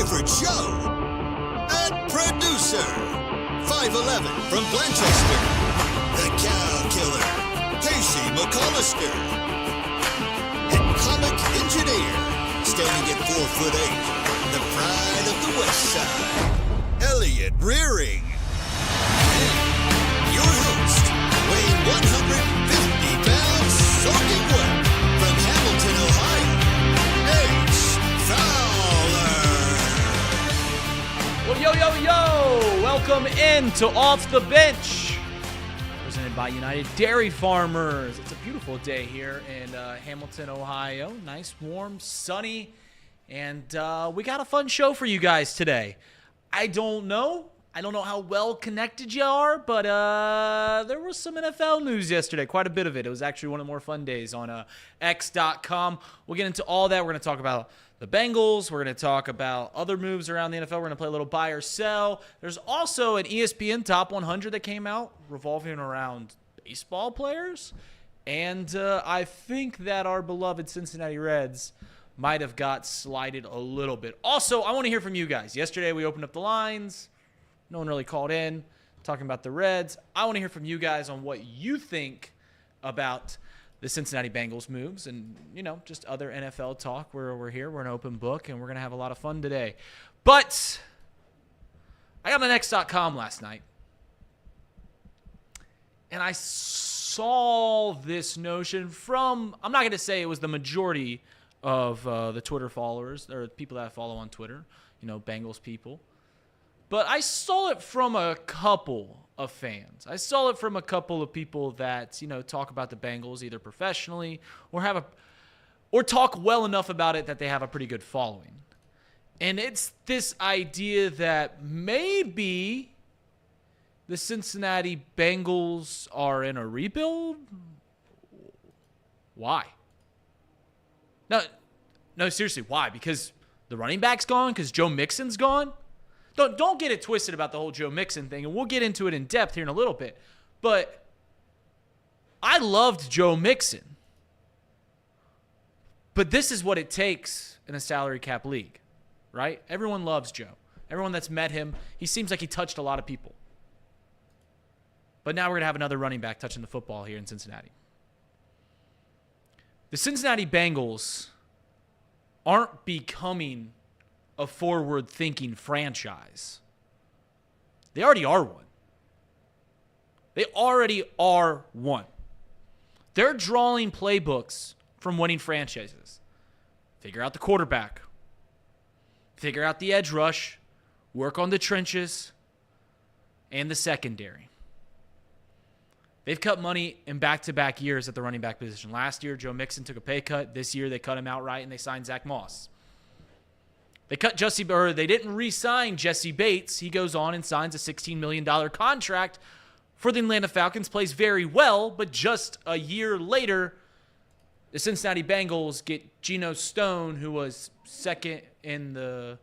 favorite show. And producer, 5'11" from Blanchester, the Cow Killer, Casey McCollister. And comic engineer, standing at 4'8", the pride of the West Side, Elliot Rearing. And your host, weighing 150 pounds, soaking wet, from Hamilton, Ohio, H. Fowler. Well, yo. Welcome into Off the Bench, presented by United Dairy Farmers. It's a beautiful day here in Hamilton, Ohio. Nice, warm, sunny, and we got a fun show for you guys today. I don't know how well connected you are, but there was some NFL news yesterday, quite a bit of it. It was actually one of the more fun days on X.com. We'll get into all that. We're going to talk about the Bengals. We're going to talk about other moves around the NFL. We're going to play a little buy or sell. There's also an ESPN Top 100 that came out revolving around baseball players. And I think that our beloved Cincinnati Reds might have got slighted a little bit. Also, I want to hear from you guys. Yesterday, we opened up the lines. No one really called in talking about the Reds. I want to hear from you guys on what you think about the Cincinnati Bengals moves and, just other NFL talk. We're here. We're an open book, and we're going to have a lot of fun today. But I got on X.com last night, and I saw this notion from, I'm not going to say it was the majority of the Twitter followers or people that I follow on Twitter, Bengals people. But I saw it from a couple of fans. I saw it from a couple of people that, talk about the Bengals either professionally or talk well enough about it that they have a pretty good following. And it's this idea that maybe the Cincinnati Bengals are in a rebuild. Why? No, seriously, why? Because the running back's gone? Because Joe Mixon's gone? Don't get it twisted about the whole Joe Mixon thing, and we'll get into it in depth here in a little bit. But I loved Joe Mixon. But this is what it takes in a salary cap league, right? Everyone loves Joe. Everyone that's met him, he seems like he touched a lot of people. But now we're going to have another running back touching the football here in Cincinnati. The Cincinnati Bengals aren't becoming a forward-thinking franchise. They already are one. They're drawing playbooks from winning franchises. Figure out the quarterback. Figure out the edge rush. Work on the trenches and the secondary. They've cut money in back-to-back years at the running back position. Last year, Joe Mixon took a pay cut. This year, they cut him outright, and they signed Zach Moss. They didn't re-sign Jesse Bates. He goes on and signs a $16 million contract for the Atlanta Falcons, plays very well, but just a year later, the Cincinnati Bengals get Geno Stone, who was second in the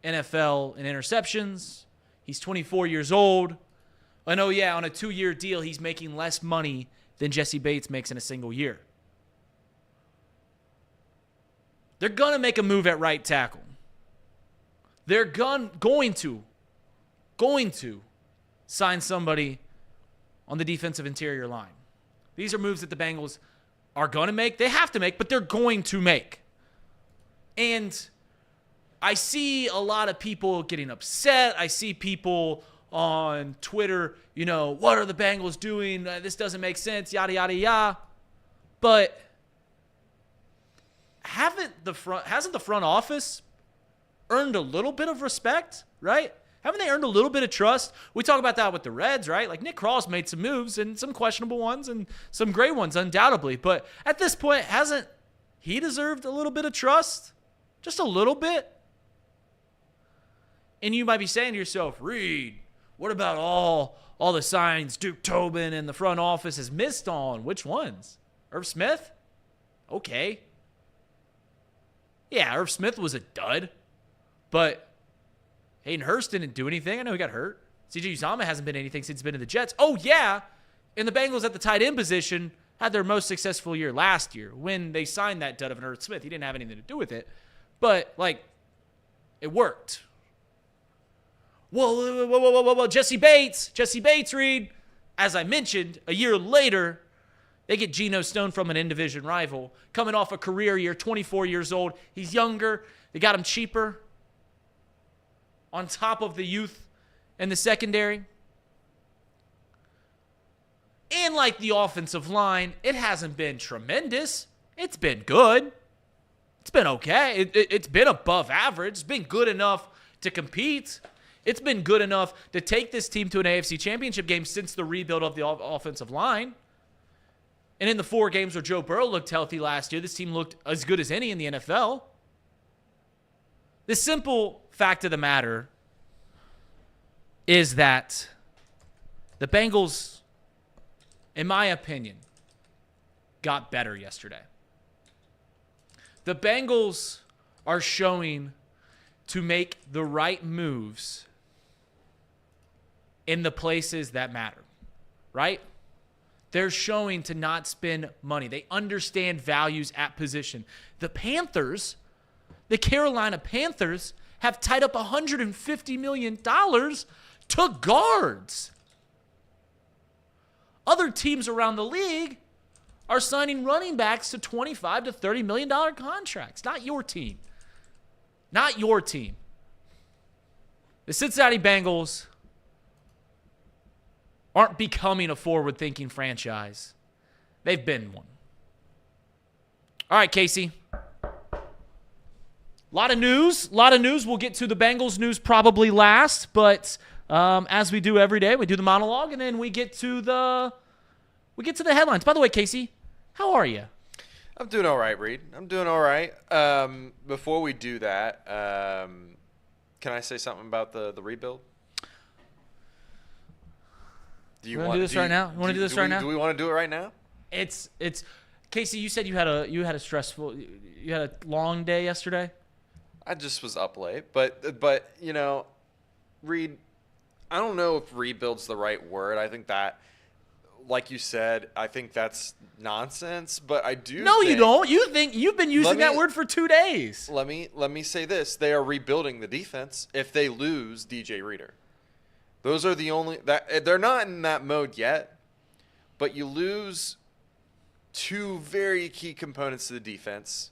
NFL in interceptions. He's 24 years old. And on a 2-year deal, he's making less money than Jesse Bates makes in a single year. They're going to make a move at right tackle. They're going to sign somebody on the defensive interior line. These are moves that the Bengals are going to make. They have to make, but they're going to make. And I see a lot of people getting upset. I see people on Twitter, what are the Bengals doing? This doesn't make sense, yada, yada, yada. But hasn't the front office earned a little bit of respect, right? Haven't they earned a little bit of trust? We talk about that with the Reds, right? Like Nick Cross made some moves and some questionable ones and some great ones, undoubtedly. But at this point, hasn't he deserved a little bit of trust? Just a little bit? And you might be saying to yourself, Reid, what about all the signs Duke Tobin and the front office has missed on? Which ones? Irv Smith? Okay. Yeah, Irv Smith was a dud. But Hayden Hurst didn't do anything. I know he got hurt. CJ Uzomah hasn't been anything since he's been in the Jets. Oh, yeah. And the Bengals at the tight end position had their most successful year last year when they signed that dud of an Irv Smith. He didn't have anything to do with it. But, It worked. Whoa. Jesse Bates, Reid. As I mentioned, a year later, they get Geno Stone from an in-division rival, coming off a career year, 24 years old. He's younger. They got him cheaper. On top of the youth and the secondary. And like the offensive line, it hasn't been tremendous. It's been good. It's been okay. It's been above average. It's been good enough to compete. It's been good enough to take this team to an AFC Championship game since the rebuild of the offensive line. And in the 4 games where Joe Burrow looked healthy last year, this team looked as good as any in the NFL. The simple fact of the matter is that the Bengals, in my opinion, got better yesterday. The Bengals are showing to make the right moves in the places that matter, right? They're showing to not spend money. They understand values at position. The Panthers, the Carolina Panthers, have tied up $150 million to guards. Other teams around the league are signing running backs to $25 to $30 million contracts. Not your team. Not your team. The Cincinnati Bengals aren't becoming a forward-thinking franchise. They've been one. All right, Casey. A lot of news. We'll get to the Bengals news probably last, but as we do every day, we do the monologue, and then we get to the headlines. By the way, Casey, how are you? I'm doing all right, Reid. I'm doing all right. Before we do that, can I say something about the rebuild? Do you want to do this right now? You want to do this right now? Do we want to do it right now? It's Casey, you said you had a stressful, you had a long day yesterday. I just was up late, but you know, Reid, I don't know if rebuild's the right word. I think that, like you said, I think that's nonsense. But I do. No, you don't. You think you've been using that word for 2 days. Let me say this: they are rebuilding the defense. If they lose DJ Reader, those are the only that they're not in that mode yet. But you lose 2 very key components to the defense: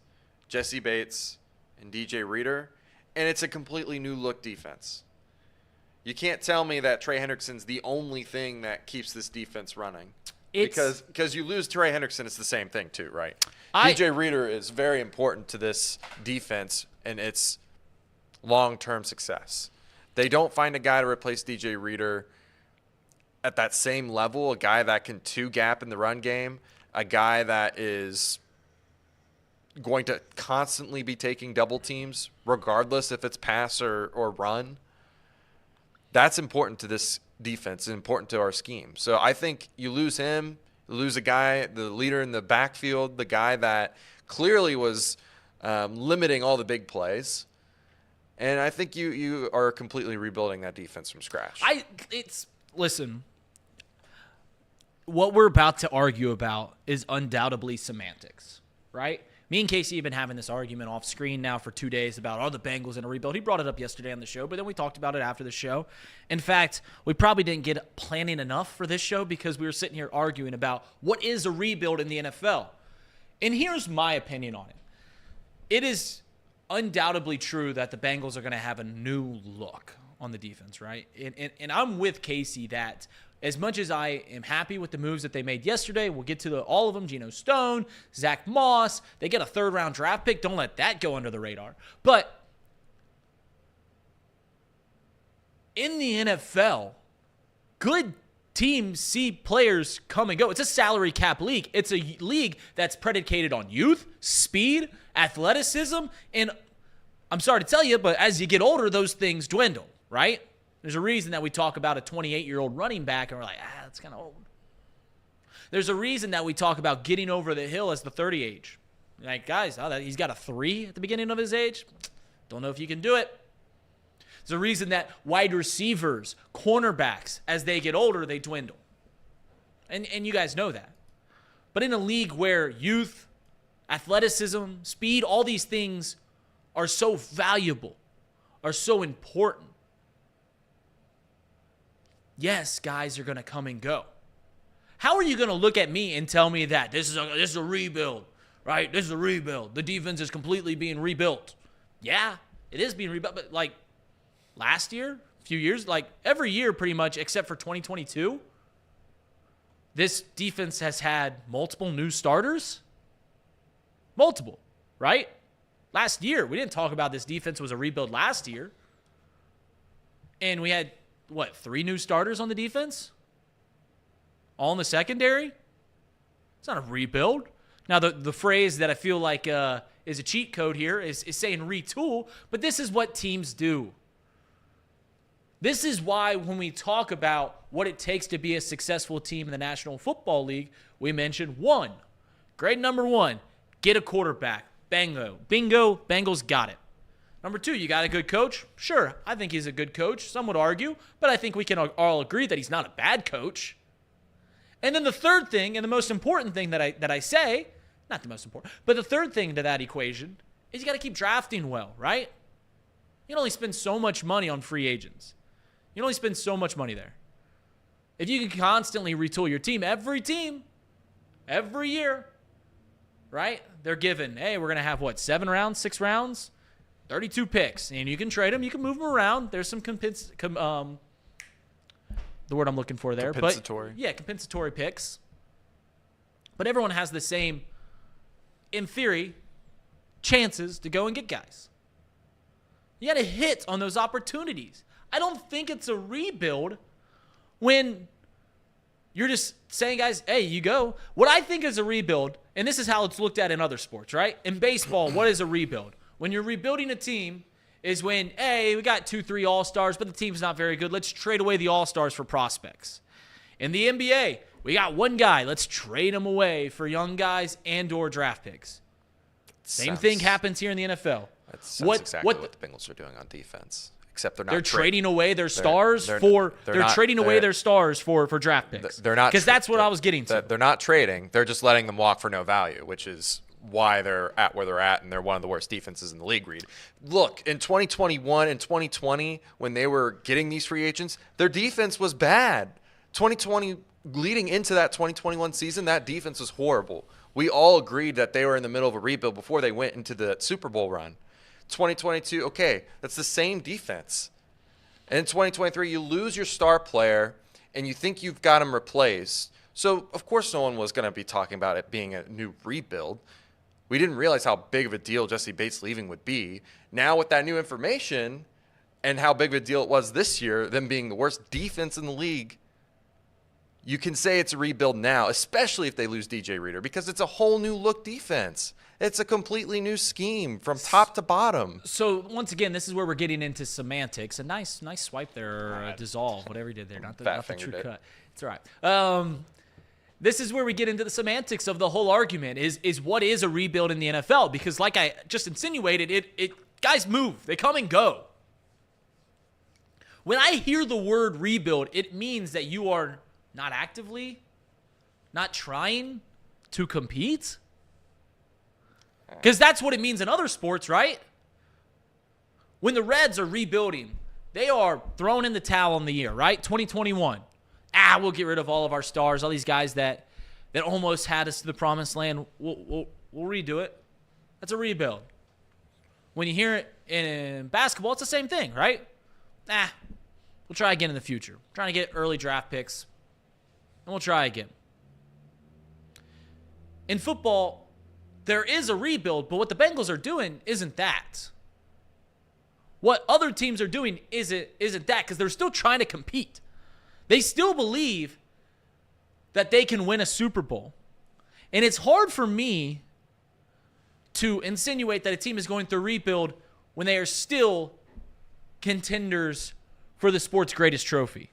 Jesse Bates and DJ Reader, and it's a completely new look defense. You can't tell me that Trey Hendrickson's the only thing that keeps this defense running. Because you lose Trey Hendrickson, it's the same thing too, right? DJ Reader is very important to this defense and its long-term success. They don't find a guy to replace DJ Reader at that same level, a guy that can 2-gap in the run game, a guy that is going to constantly be taking double teams, regardless if it's pass or run. That's important to this defense and important to our scheme. So I think you lose him, you lose a guy, the leader in the backfield, the guy that clearly was limiting all the big plays. And I think you are completely rebuilding that defense from scratch. Listen, what we're about to argue about is undoubtedly semantics, right? Me and Casey have been having this argument off screen now for 2 days about, are the Bengals in a rebuild? He brought it up yesterday on the show, but then we talked about it after the show. In fact, we probably didn't get planning enough for this show because we were sitting here arguing about what is a rebuild in the NFL. And here's my opinion on it. It is undoubtedly true that the Bengals are going to have a new look on the defense, right? And I'm with Casey that as much as I am happy with the moves that they made yesterday, we'll get to all of them. Geno Stone, Zach Moss, they get a 3rd-round draft pick. Don't let that go under the radar. But in the NFL, good teams see players come and go. It's a salary cap league. It's a league that's predicated on youth, speed, athleticism, and I'm sorry to tell you, but as you get older, those things dwindle, right? There's a reason that we talk about a 28-year-old running back and we're like, that's kind of old. There's a reason that we talk about getting over the hill as the 30 age. Like, guys, he's got a 3 at the beginning of his age. Don't know if you can do it. There's a reason that wide receivers, cornerbacks, as they get older, they dwindle. And you guys know that. But in a league where youth, athleticism, speed, all these things are so valuable, are so important. Yes, guys are going to come and go. How are you going to look at me and tell me that this is a rebuild, right? This is a rebuild. The defense is completely being rebuilt. Yeah, it is being rebuilt. But like last year, a few years, like every year pretty much except for 2022, this defense has had multiple new starters. Multiple, right? Last year, we didn't talk about this defense was a rebuild last year. And we had, 3 new starters on the defense? All in the secondary? It's not a rebuild. Now, the phrase that I feel like is a cheat code here is saying retool, but this is what teams do. This is why when we talk about what it takes to be a successful team in the National Football League, we mentioned 1. Grade number 1, get a quarterback. Bingo, Bengals got it. Number 2, you got a good coach? Sure, I think he's a good coach. Some would argue, but I think we can all agree that he's not a bad coach. And then the third thing, and the most important thing that I say, not the most important, but the third thing to that equation is you got to keep drafting well, right? You can only spend so much money on free agents. You can only spend so much money there. If you can constantly retool your team, every year, right? They're given, hey, we're going to have 7 rounds, 6 rounds, 32 picks, and you can trade them, you can move them around. There's some the word I'm looking for there, compensatory. But compensatory picks. But everyone has the same, in theory, chances to go and get guys. You got to hit on those opportunities. I don't think it's a rebuild when you're just saying, guys, hey, you go. What I think is a rebuild, and this is how it's looked at in other sports, right? In baseball, what is a rebuild? When you're rebuilding a team is when, hey, we got 2-3 all-stars, but the team's not very good. Let's trade away the all-stars for prospects. In the NBA, we got one guy. Let's trade him away for young guys and or draft picks. Same thing happens here in the NFL. That sounds exactly what the Bengals are doing on defense. Except they're trading away their stars for draft picks. They're not, because that's what I was getting to. They're not trading. They're just letting them walk for no value, which is why they're at where they're at, and they're one of the worst defenses in the league. Reid, look, in 2021 and 2020, when they were getting these free agents, their defense was bad. 2020, leading into that 2021 season, that defense was horrible. We all agreed that they were in the middle of a rebuild before they went into the Super Bowl run. 2022, okay, that's the same defense. And in 2023, you lose your star player, and you think you've got him replaced. So, of course, no one was going to be talking about it being a new rebuild. We didn't realize how big of a deal Jesse Bates leaving would be. Now, with that new information and how big of a deal it was this year, them being the worst defense in the league, you can say it's a rebuild now, especially if they lose DJ Reader, because it's a whole new look defense. It's a completely new scheme from top to bottom. So, once again, this is where we're getting into semantics. A nice swipe there, dissolve, whatever you did there. Not the true cut. It's all right. This is where we get into the semantics of the whole argument, is what is a rebuild in the NFL? Because like I just insinuated, it guys move. They come and go. When I hear the word rebuild, it means that you are not actively, not trying to compete. Because that's what it means in other sports, right? When the Reds are rebuilding, they are throwing in the towel on the year, right? 2021. We'll get rid of all of our stars, all these guys that almost had us to the promised land. We'll redo it. That's a rebuild. When you hear it in basketball, it's the same thing, right? We'll try again in the future. We're trying to get early draft picks, and we'll try again. In football, there is a rebuild, but what the Bengals are doing isn't that. What other teams are doing isn't that, because they're still trying to compete. They still believe that they can win a Super Bowl. And it's hard for me to insinuate that a team is going through a rebuild when they are still contenders for the sport's greatest trophy.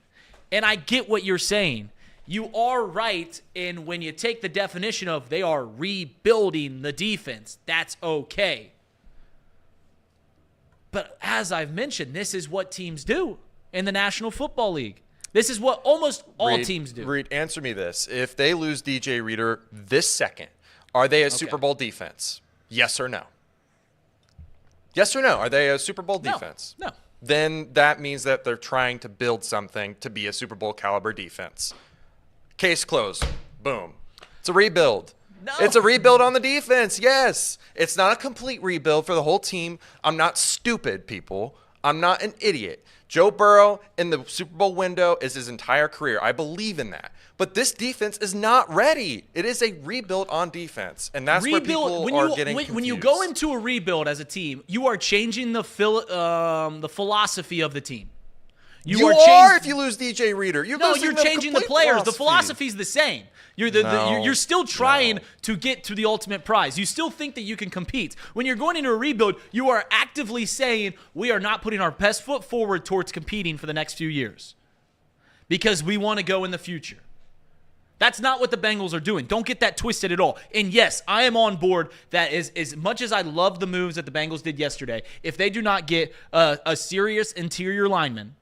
And I get what you're saying. You are right in when you take the definition of they are rebuilding the defense. That's okay. But as I've mentioned, this is what teams do in the National Football League. This is what almost all teams do. Reid, answer me this. If they lose DJ Reader this second, are they a Super Bowl defense? Yes or no? Yes or no? Are they a Super Bowl defense? No. Then that means that they're trying to build something to be a Super Bowl caliber defense. Case closed. Boom. It's a rebuild. No. It's a rebuild on the defense. Yes. It's not a complete rebuild for the whole team. I'm not stupid, people. I'm not an idiot. Joe Burrow in the Super Bowl window is his entire career. I believe in that. But this defense is not ready. It is a rebuild on defense, and that's where people are getting confused. When you go into a rebuild as a team, you are changing the philosophy of the team. You are if you lose DJ Reader. You're changing the players. The philosophy's the same. You're still trying to get to the ultimate prize. You still think that you can compete. When you're going into a rebuild, you are actively saying we are not putting our best foot forward towards competing for the next few years because we want to go in the future. That's not what the Bengals are doing. Don't get that twisted at all. And yes, I am on board that as much as I love the moves that the Bengals did yesterday, if they do not get a serious interior lineman,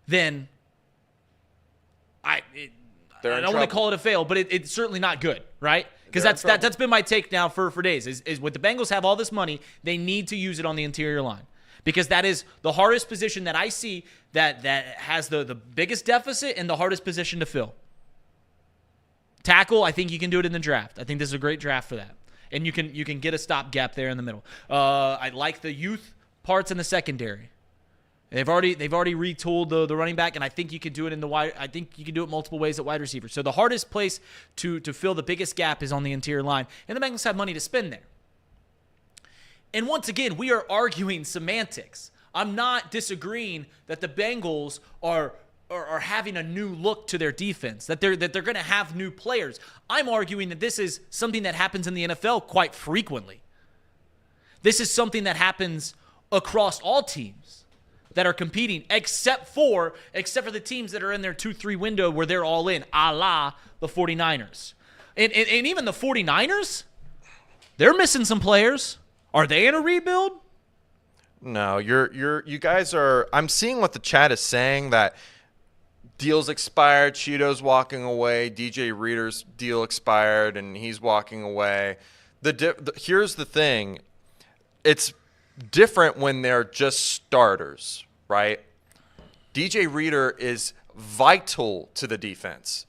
then I don't want to call it a fail, but it's certainly not good, right? Because that's been my take now for days. Is with the Bengals have all this money, they need to use it on the interior line. Because that is the hardest position that I see that has the biggest deficit and the hardest position to fill. Tackle, I think you can do it in the draft. I think this is a great draft for that. And you can get a stopgap there in the middle. I like the youth parts in the secondary. They've already retooled the running back, and I think you can do it in the wide. I think you can do it multiple ways at wide receiver. So the hardest place to fill the biggest gap is on the interior line, and the Bengals have money to spend there. And once again, we are arguing semantics. I'm not disagreeing that the Bengals are having a new look to their defense, that they're going to have new players. I'm arguing that this is something that happens in the NFL quite frequently. This is something that happens across all teams that are competing, except for the teams that are in their 2-3 window where they're all in, a la the 49ers. And even the 49ers, they're missing some players. Are they in a rebuild? No, you guys are. I'm seeing what the chat is saying, that deals expired, Cheeto's walking away, DJ Reader's deal expired, and he's walking away. Here's the thing. It's different when they're just starters, right? DJ Reader is vital to the defense.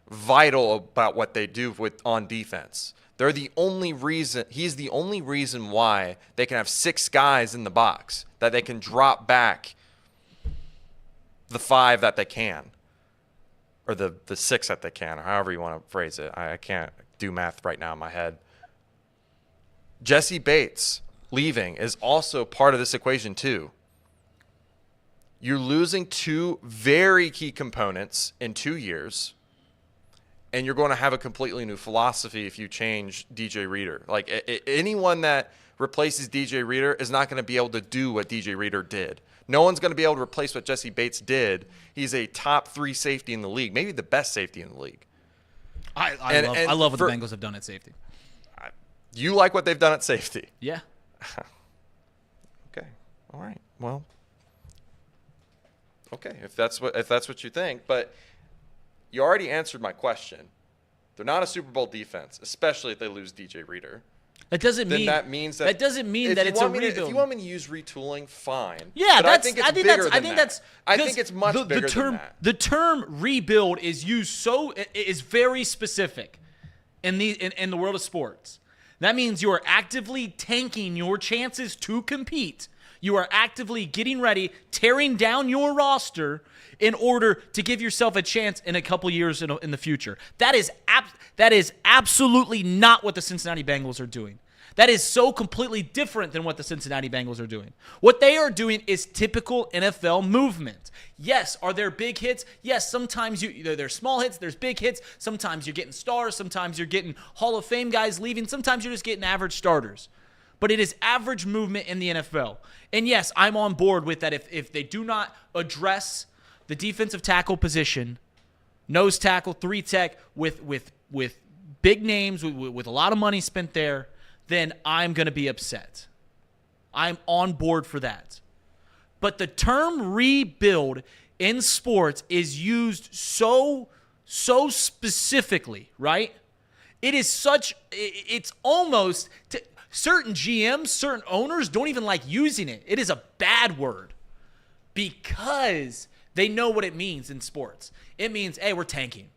Vital about what they do on defense. He's the only reason why they can have 6 guys in the box, that they can drop back the 5 that they can, or the 6 that they can, or however you want to phrase it. I can't do math right now in my head. Jesse Bates leaving is also part of this equation too. You're losing 2 very key components in 2 years. And you're going to have a completely new philosophy if you change DJ Reader. Like, anyone that replaces DJ Reader is not going to be able to do what DJ Reader did. No one's going to be able to replace what Jesse Bates did. He's a top 3 safety in the league, maybe the best safety in the league. I love what the Bengals have done at safety. You like what they've done at safety? Yeah. Okay. All right. Well. Okay. If that's what you think, but. You already answered my question. They're not a Super Bowl defense, especially if they lose DJ Reader. That doesn't mean that it's a rebuild. If you want me to use retooling, fine. Yeah, but I think it's much bigger than that. The term rebuild is very specific in the world of sports. That means you are actively tanking your chances to compete. You are actively getting ready, tearing down your roster in order to give yourself a chance in a couple years in the future. That is absolutely not what the Cincinnati Bengals are doing. That is so completely different than what the Cincinnati Bengals are doing. What they are doing is typical NFL movement. Yes, are there big hits? Yes, sometimes there's small hits, there's big hits. Sometimes you're getting stars, sometimes you're getting Hall of Fame guys leaving, sometimes you're just getting average starters. But it is average movement in the NFL. And yes, I'm on board with that. If they do not address the defensive tackle position, nose tackle, 3 tech with big names, with a lot of money spent there, then I'm going to be upset. I'm on board for that. But the term rebuild in sports is used so specifically, right? It's almost certain GMs, certain owners don't even like using it. It is a bad word because they know what it means in sports. It means, hey, we're tanking.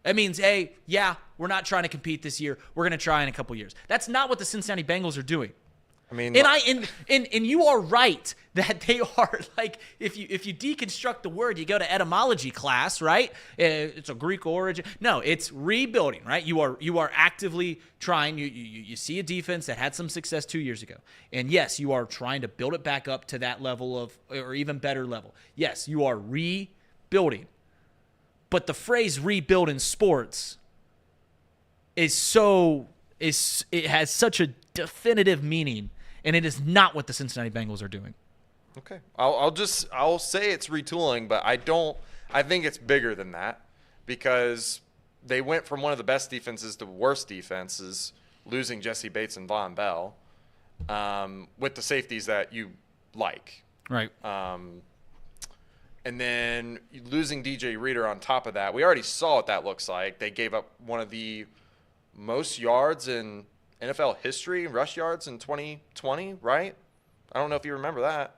It means, hey, yeah, we're not trying to compete this year. We're going to try in a couple years. That's not what the Cincinnati Bengals are doing. I mean, and you are right that they are, like, if you deconstruct the word, you go to etymology class, right? It's a Greek origin. No, it's rebuilding, right? You are actively trying. You see a defense that had some success 2 years ago, and yes, you are trying to build it back up to that level of, or even better level. Yes, you are rebuilding, but the phrase "rebuild" in sports it has such a definitive meaning. And it is not what the Cincinnati Bengals are doing. Okay. I'll say it's retooling, but I think it's bigger than that because they went from one of the best defenses to worst defenses, losing Jessie Bates and Von Bell, with the safeties that you like. Right. And then losing DJ Reader on top of that. We already saw what that looks like. They gave up one of the most yards in NFL history, rush yards in 2020, right? I don't know if you remember that.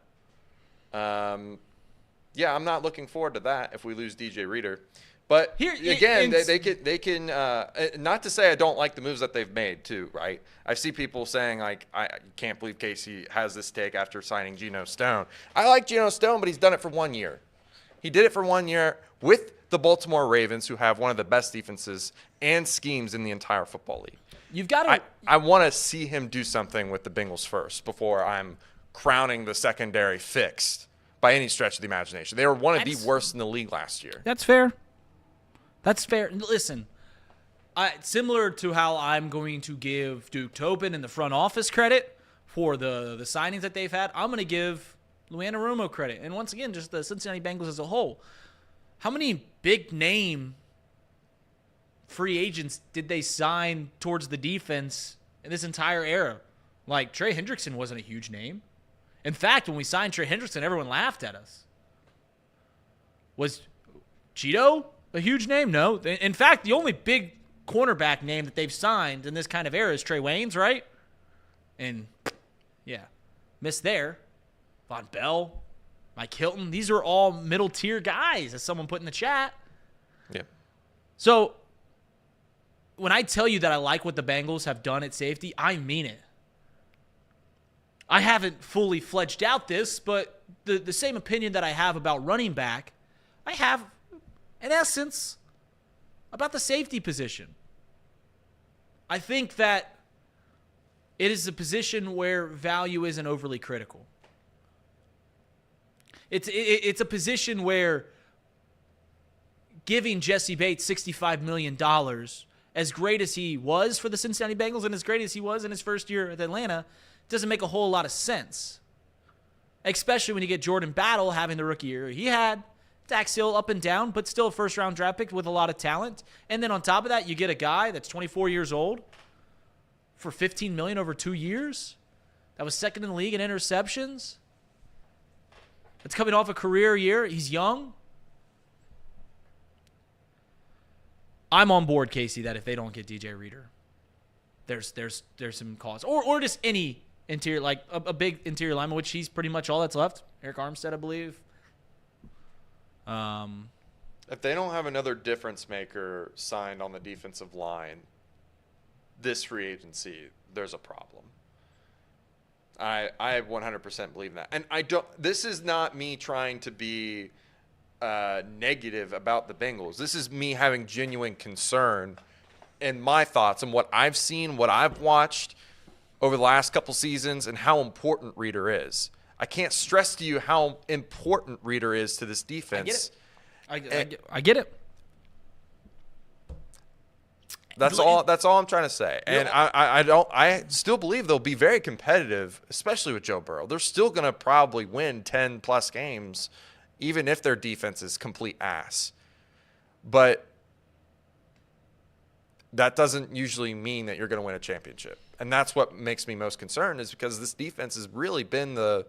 Yeah, I'm not looking forward to that if we lose DJ Reader. But again, they can not to say I don't like the moves that they've made too, right? I see people saying like I can't believe Casey has this take after signing Geno Stone. I like Geno Stone, but he's done it for 1 year. He did it for 1 year with the Baltimore Ravens, who have one of the best defenses and schemes in the entire football league. You've got to. I want to see him do something with the Bengals first before I'm crowning the secondary fixed by any stretch of the imagination. They were one of the worst in the league last year. That's fair. That's fair. Listen, similar to how I'm going to give Duke Tobin and the front office credit for the signings that they've had, I'm going to give Luana Romo credit. And once again, just the Cincinnati Bengals as a whole. How many big name free agents did they sign towards the defense in this entire era? Like, Trey Hendrickson wasn't a huge name. In fact, when we signed Trey Hendrickson, everyone laughed at us. Was Cheeto a huge name? No. In fact, the only big cornerback name that they've signed in this kind of era is Trey Waynes, right? And, yeah, missed there. Von Bell, Mike Hilton. These are all middle-tier guys, as someone put in the chat. Yeah. So, when I tell you that I like what the Bengals have done at safety, I mean it. I haven't fully fledged out this, but the same opinion that I have about running back, I have, in essence, about the safety position. I think that it is a position where value isn't overly critical. It's a position where giving Jessie Bates $65 million, as great as he was for the Cincinnati Bengals and as great as he was in his first year at Atlanta, doesn't make a whole lot of sense. Especially when you get Jordan Battle having the rookie year he had. Dax Hill up and down, but still a first-round draft pick with a lot of talent. And then on top of that, you get a guy that's 24 years old for $15 million over 2 years. That was second in the league in interceptions. That's coming off a career year. He's young. I'm on board, Casey, that if they don't get DJ Reader, there's some cause. Or just any interior, like a big interior lineman, which he's pretty much all that's left. Eric Armstead, I believe. If they don't have another difference maker signed on the defensive line this free agency, there's a problem. I 100% believe that. And this is not me trying to be negative about the Bengals. This is me having genuine concern in my thoughts and what I've seen, what I've watched over the last couple seasons, and how important Reader is. I can't stress to you how important Reader is to this defense. I get it. That's all I'm trying to say. And I still believe they'll be very competitive, especially with Joe Burrow. They're still going to probably win 10 plus games, even if their defense is complete ass. But that doesn't usually mean that you're going to win a championship. And that's what makes me most concerned, is because this defense has really been the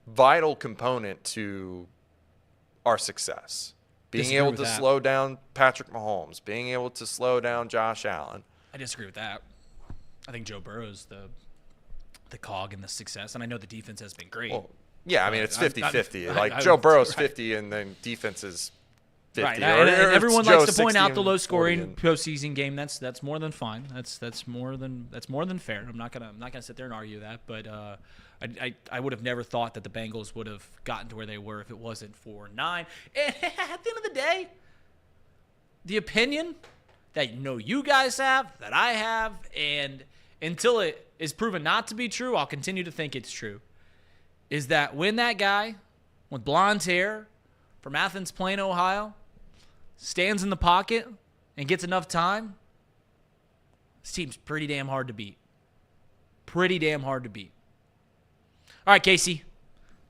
vital component to our success. Being able to slow down Patrick Mahomes, being able to slow down Josh Allen. I disagree with that. I think Joe Burrow's the cog in the success, and I know the defense has been great. Well, yeah, I mean, it's 50-50. I Joe Burrow's right. 50, and then defense is 50. Right, Or and everyone likes to point 60 out the and low-scoring 40 and- postseason game. That's more than fine. That's more than fair. I'm not gonna sit there and argue that. But I would have never thought that the Bengals would have gotten to where they were if it wasn't for 9. And at the end of the day, the opinion that you guys have, that I have, and until it is proven not to be true, I'll continue to think it's true, is that when that guy with blonde hair from Athens, Plain, Ohio, stands in the pocket and gets enough time, this team's pretty damn hard to beat. Pretty damn hard to beat. All right, Casey,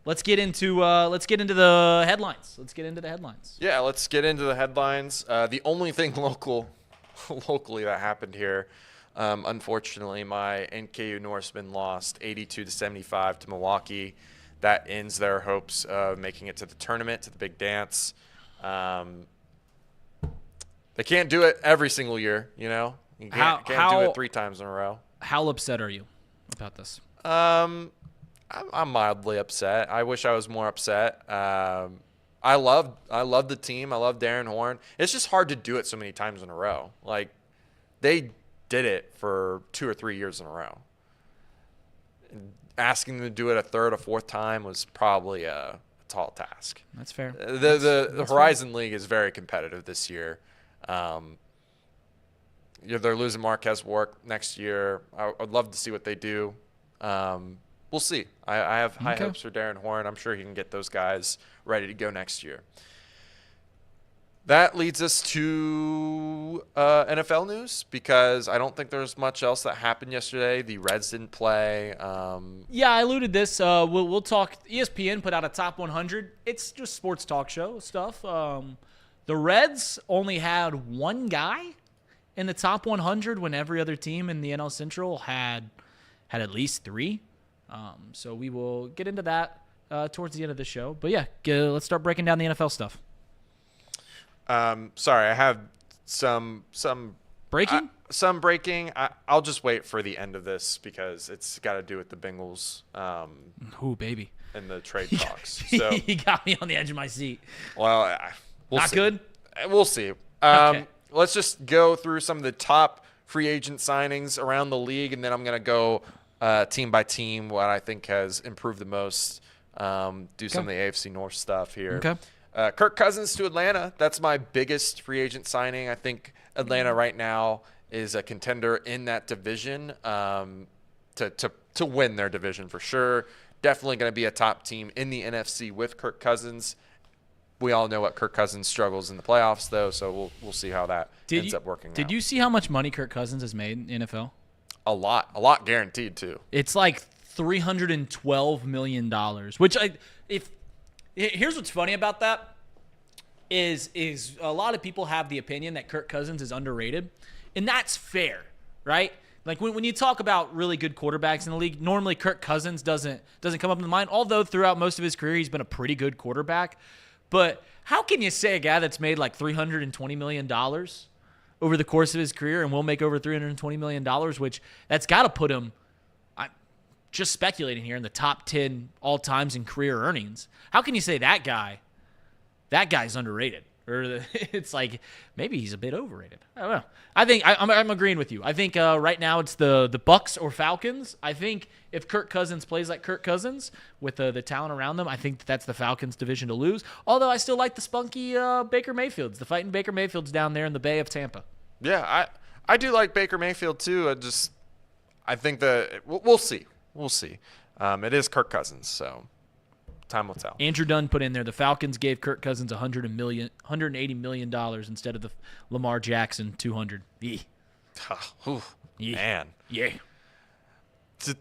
let's get into the headlines. Yeah, let's get into the headlines. The only thing locally that happened here, unfortunately, my NKU Norsemen lost 82-75 to Milwaukee. That ends their hopes of making it to the tournament, to the big dance. They can't do it every single year, you know. You can't do it 3 times in a row. How upset are you about this? I'm mildly upset. I wish I was more upset. I love the team. I love Darren Horn. It's just hard to do it so many times in a row. Like, they did it for 2 or 3 years in a row. Asking them to do it a third or fourth time was probably a tall task. That's fair. The Horizon League is very competitive this year. They're losing Marquez Wark next year. I'd love to see what they do. We'll see. I have high hopes for Darren Horn. I'm sure he can get those guys ready to go next year. That leads us to NFL news, because I don't think there's much else that happened yesterday. The Reds didn't play. Yeah, I alluded this. We'll talk. ESPN put out a top 100. It's just sports talk show stuff. The Reds only had one guy in the top 100 when every other team in the NL Central had at least 3. So we will get into that towards the end of the show. But yeah, let's start breaking down the NFL stuff. Sorry, I have some breaking. I'll just wait for the end of this because it's got to do with the Bengals. Ooh, baby. And the trade talks. So he got me on the edge of my seat. Well, we'll Not see. good. We'll see. Okay. Let's just go through some of the top free agent signings around the league, and then I'm gonna go team by team what I think has improved the most. Do some of the AFC North stuff here. Okay. Kirk Cousins to Atlanta. That's my biggest free agent signing. I think Atlanta right now is a contender in that division to win their division for sure. Definitely going to be a top team in the NFC with Kirk Cousins. We all know what Kirk Cousins struggles in the playoffs, though, so we'll see how that ends up working out. Did you see how much money Kirk Cousins has made in NFL? A lot guaranteed, too. It's like $312 million, which here's what's funny about that is a lot of people have the opinion that Kirk Cousins is underrated, and that's fair, right? Like when you talk about really good quarterbacks in the league, normally Kirk Cousins doesn't come up in the mind, although throughout most of his career he's been a pretty good quarterback. But how can you say a guy that's made like $320 million over the course of his career and will make over $320 million, which that's got to put him, I'm just speculating here, in the top 10 all times in career earnings. How can you say that guy's underrated? Or it's like maybe he's a bit overrated. I don't know. I think I'm agreeing with you. I think right now it's the Bucks or Falcons. I think if Kirk Cousins plays like Kirk Cousins with the talent around them, I think that's the Falcons' division to lose. Although I still like the spunky Baker Mayfields, the fighting Baker Mayfields down there in the Bay of Tampa. Yeah, I do like Baker Mayfield too. I think that we'll see. We'll see. It is Kirk Cousins, so time will tell. Andrew Dunn put in there, the Falcons gave Kirk Cousins $180 million instead of the Lamar Jackson $200. Man. Yeah.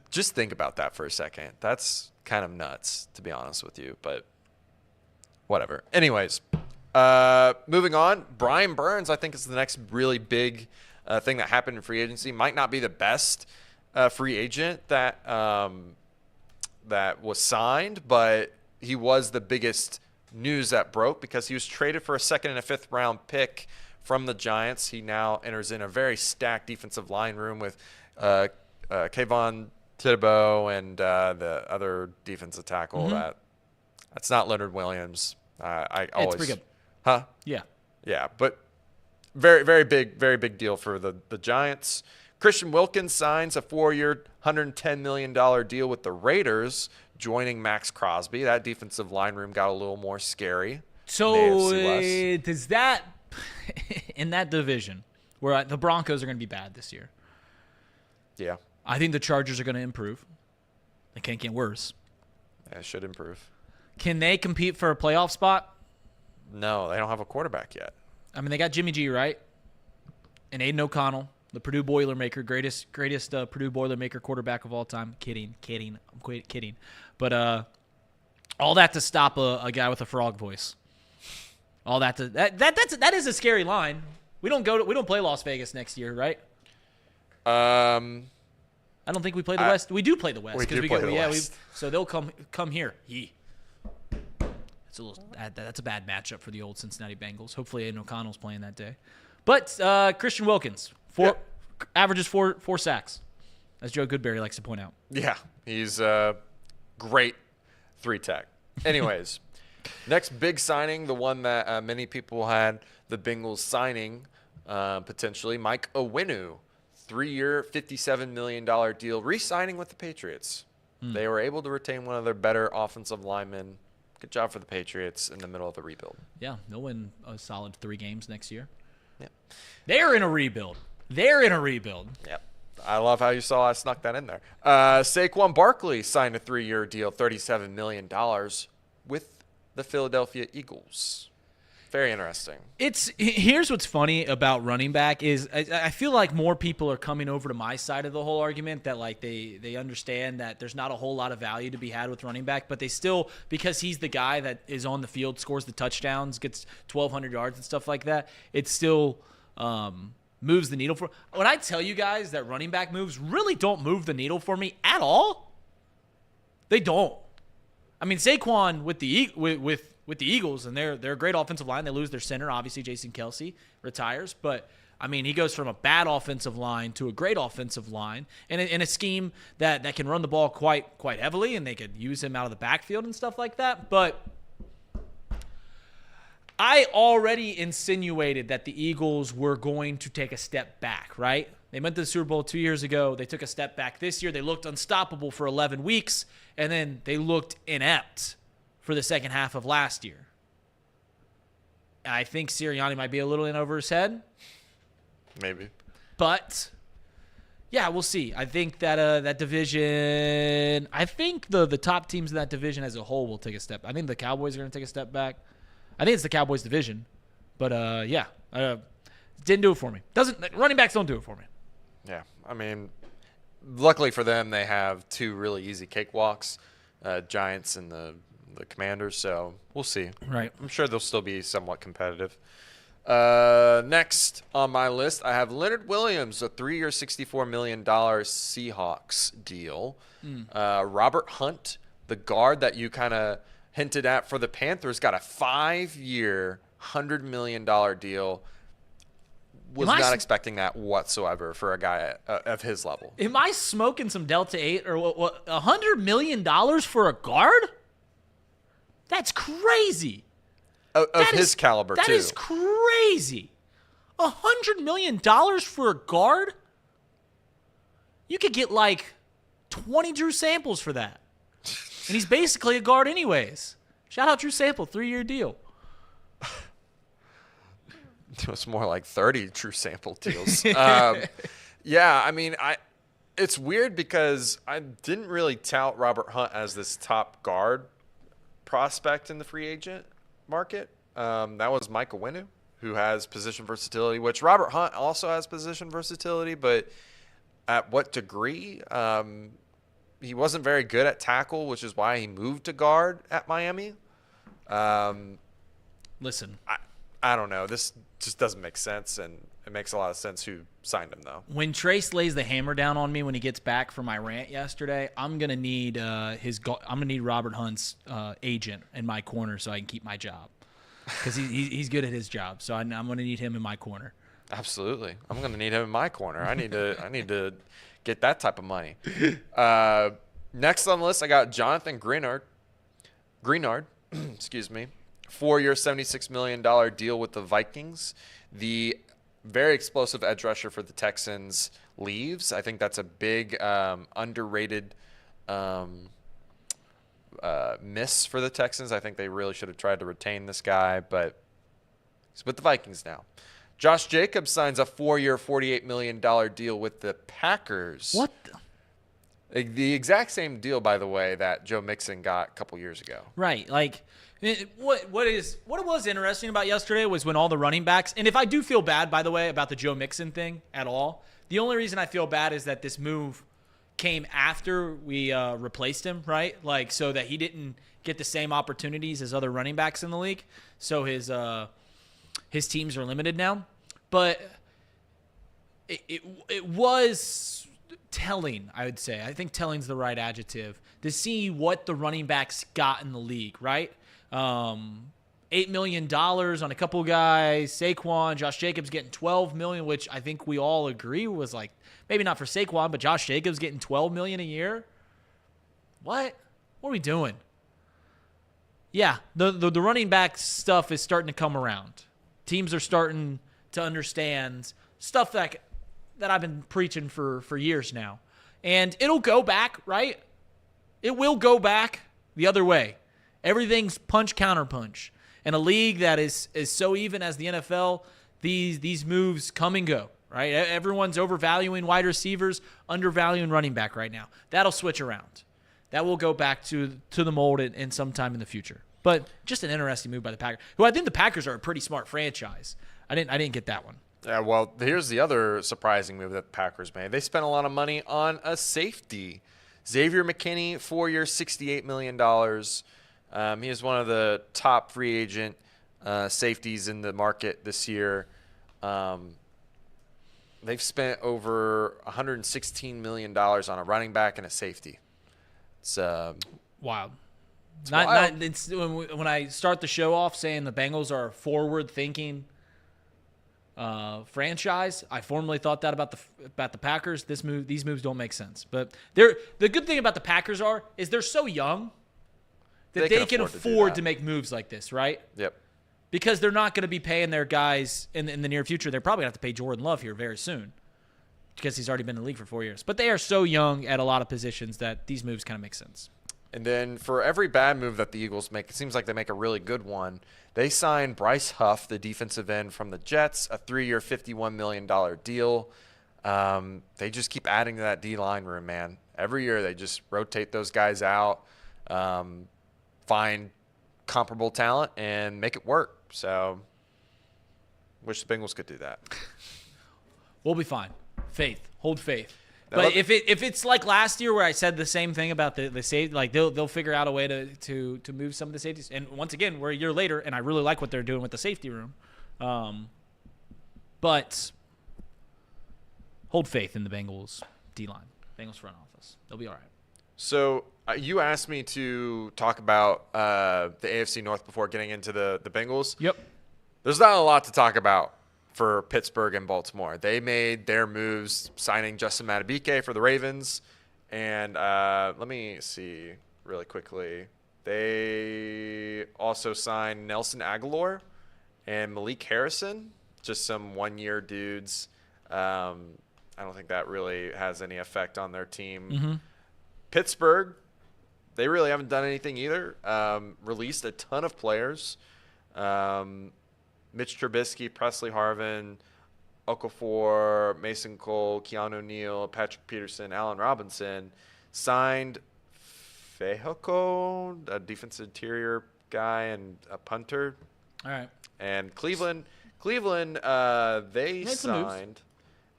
Just think about that for a second. That's kind of nuts, to be honest with you, but whatever. Anyways, moving on. Brian Burns, I think, is the next really big thing that happened in free agency. Might not be the best free agent that was signed, but he was the biggest news that broke because he was traded for a 2nd and a 5th round pick from the Giants. He now enters in a very stacked defensive line room with Kayvon Thibodeau and the other defensive tackle. That's not Leonard Williams. I always, It's pretty good. Huh? Yeah. Yeah, but very big deal for the Giants. Christian Wilkins signs a 4-year, $110 million deal with the Raiders, joining Max Crosby. That defensive line room got a little more scary. So does that in that division where the Broncos are going to be bad this year? Yeah. I think the Chargers are going to improve. They can't get worse. It should improve. Can they compete for a playoff spot? No, they don't have a quarterback yet. I mean, they got Jimmy G, right? And Aiden O'Connell, the Purdue Boilermaker, greatest Purdue Boilermaker quarterback of all time. Kidding. I'm kidding. But all that to stop a guy with a frog voice. All that that is a scary line. We don't play Las Vegas next year, right? I don't think we play the West. We do play the West. We do play the West. So they'll come here. That's a bad matchup for the old Cincinnati Bengals. Hopefully Aiden O'Connell's playing that day. But Christian Wilkins, averages four sacks, as Joe Goodberry likes to point out. Yeah, he's great 3-tech. Anyways, next big signing, the one that many people had the Bengals signing potentially, Mike Owenu, 3-year, $57 million deal, re-signing with the Patriots. They were able to retain one of their better offensive linemen. Good job for the Patriots in the middle of a rebuild. Yeah, they'll win a solid 3 games next year. Yeah. They're in a rebuild. Yep. I love how you saw I snuck that in there. Saquon Barkley signed a 3-year deal, $37 million with the Philadelphia Eagles. Very interesting. Here's what's funny about running back is I feel like more people are coming over to my side of the whole argument that like they understand that there's not a whole lot of value to be had with running back, but they still, because he's the guy that is on the field, scores the touchdowns, gets 1,200 yards and stuff like that, it still moves the needle for. When I tell you guys that running back moves really don't move the needle for me at all, they don't. I mean, Saquon with the Eagles, and they're a great offensive line. They lose their center. Obviously, Jason Kelsey retires. But, I mean, he goes from a bad offensive line to a great offensive line in a scheme that can run the ball quite heavily, and they could use him out of the backfield and stuff like that. But I already insinuated that the Eagles were going to take a step back, right? They went to the Super Bowl 2 years ago. They took a step back this year. They looked unstoppable for 11 weeks, and then they looked inept for the second half of last year. I think Sirianni might be a little in over his head. Maybe. But, yeah, we'll see. I think that that division – I think the top teams in that division as a whole will take a step. I think the Cowboys are going to take a step back. I think it's the Cowboys division. But, yeah, didn't do it for me. Running backs don't do it for me. Yeah, I mean, luckily for them, they have 2 really easy cakewalks, Giants and the Commanders, so we'll see. Right. I'm sure they'll still be somewhat competitive. Next on my list, I have Leonard Williams, a 3-year, $64 million Seahawks deal. Robert Hunt, the guard that you kind of hinted at for the Panthers, got a 5-year, $100 million deal. Was not expecting that whatsoever for a guy of his level. Am I smoking some Delta 8 or what? $100 million for a guard? That's crazy. Of his caliber, too. That is crazy. $100 million for a guard? You could get like 20 Drew Samples for that. And he's basically a guard anyways. Shout out Drew Sample, 3-year deal. It's more like 30 True Sample deals. Yeah, I mean, it's weird because I didn't really tout Robert Hunt as this top guard prospect in the free agent market. That was Mike Owenu, who has position versatility, which Robert Hunt also has position versatility, but at what degree? He wasn't very good at tackle, which is why he moved to guard at Miami. Listen. I don't know. This just doesn't make sense, and it makes a lot of sense who signed him, though. When Trace lays the hammer down on me when he gets back from my rant yesterday, I'm gonna need Robert Hunt's agent in my corner so I can keep my job, because he's good at his job. So I'm gonna need him in my corner. Absolutely, I'm gonna need him in my corner. I need to get that type of money. Next on the list, I got Jonathan Greenard, excuse me, 4-year, $76 million deal with the Vikings. The very explosive edge rusher for the Texans leaves. I think that's a big underrated miss for the Texans. I think they really should have tried to retain this guy, but he's with the Vikings now. Josh Jacobs signs a 4-year, $48 million deal with the Packers. What? The exact same deal, by the way, that Joe Mixon got a couple years ago. Right. Like, what was interesting about yesterday was when all the running backs, and if I do feel bad, by the way, about the Joe Mixon thing at all, the only reason I feel bad is that this move came after we replaced him, right? Like, so that he didn't get the same opportunities as other running backs in the league. So his teams are limited now. But it was telling, I would say. I think telling's the right adjective, to see what the running backs got in the league, right? $8 million on a couple guys. Saquon, Josh Jacobs getting $12 million, which I think we all agree was like, maybe not for Saquon, but Josh Jacobs getting $12 million a year. What are we doing? Yeah, the running back stuff is starting to come around. Teams are starting to understand stuff that I've been preaching for years now. And it'll go back, right? It will go back the other way. Everything's punch, counter punch. In a league that is so even as the NFL, these moves come and go, right? Everyone's overvaluing wide receivers, undervaluing running back right now. That'll switch around. That will go back to the mold in some time in the future. But just an interesting move by the Packers, who I think the Packers are a pretty smart franchise. I didn't get that one. Yeah, well, here's the other surprising move that the Packers made. They spent a lot of money on a safety. Xavier McKinney, 4-year, $68 million. He is one of the top free agent safeties in the market this year. They've spent over $116 million on a running back and a safety. It's wild. wild. It's when I start the show off saying the Bengals are a forward-thinking franchise, I formerly thought that about the Packers. These moves don't make sense. But the good thing about the Packers is they're so young that they can afford to make moves like this, right? Yep. Because they're not going to be paying their guys in the near future. They're probably going to have to pay Jordan Love here very soon because he's already been in the league for 4 years. But they are so young at a lot of positions that these moves kind of make sense. And then for every bad move that the Eagles make, it seems like they make a really good one. They signed Bryce Huff, the defensive end from the Jets, a 3-year, $51 million deal. They just keep adding to that D-line room, man. Every year they just rotate those guys out, find comparable talent, and make it work. So wish the Bengals could do that. We'll be fine. Faith. Hold faith. But if it's like last year where I said the same thing about the safety, like they'll figure out a way to move some of the safeties. And once again, we're a year later, and I really like what they're doing with the safety room. But hold faith in the Bengals D-line, Bengals front office. They'll be all right. So you asked me to talk about the AFC North before getting into the Bengals. Yep. There's not a lot to talk about for Pittsburgh and Baltimore. They made their moves, signing Justin Madubuike for the Ravens. And let me see really quickly. They also signed Nelson Aguilar and Malik Harrison, just some one-year dudes. I don't think that really has any effect on their team. Mm-hmm. Pittsburgh, they really haven't done anything either. Released a ton of players. Mitch Trubisky, Presley Harvin, Okafor, Mason Cole, Keanu Neal, Patrick Peterson, Allen Robinson. Signed Fehoko, a defensive interior guy and a punter. All right. And Cleveland, they signed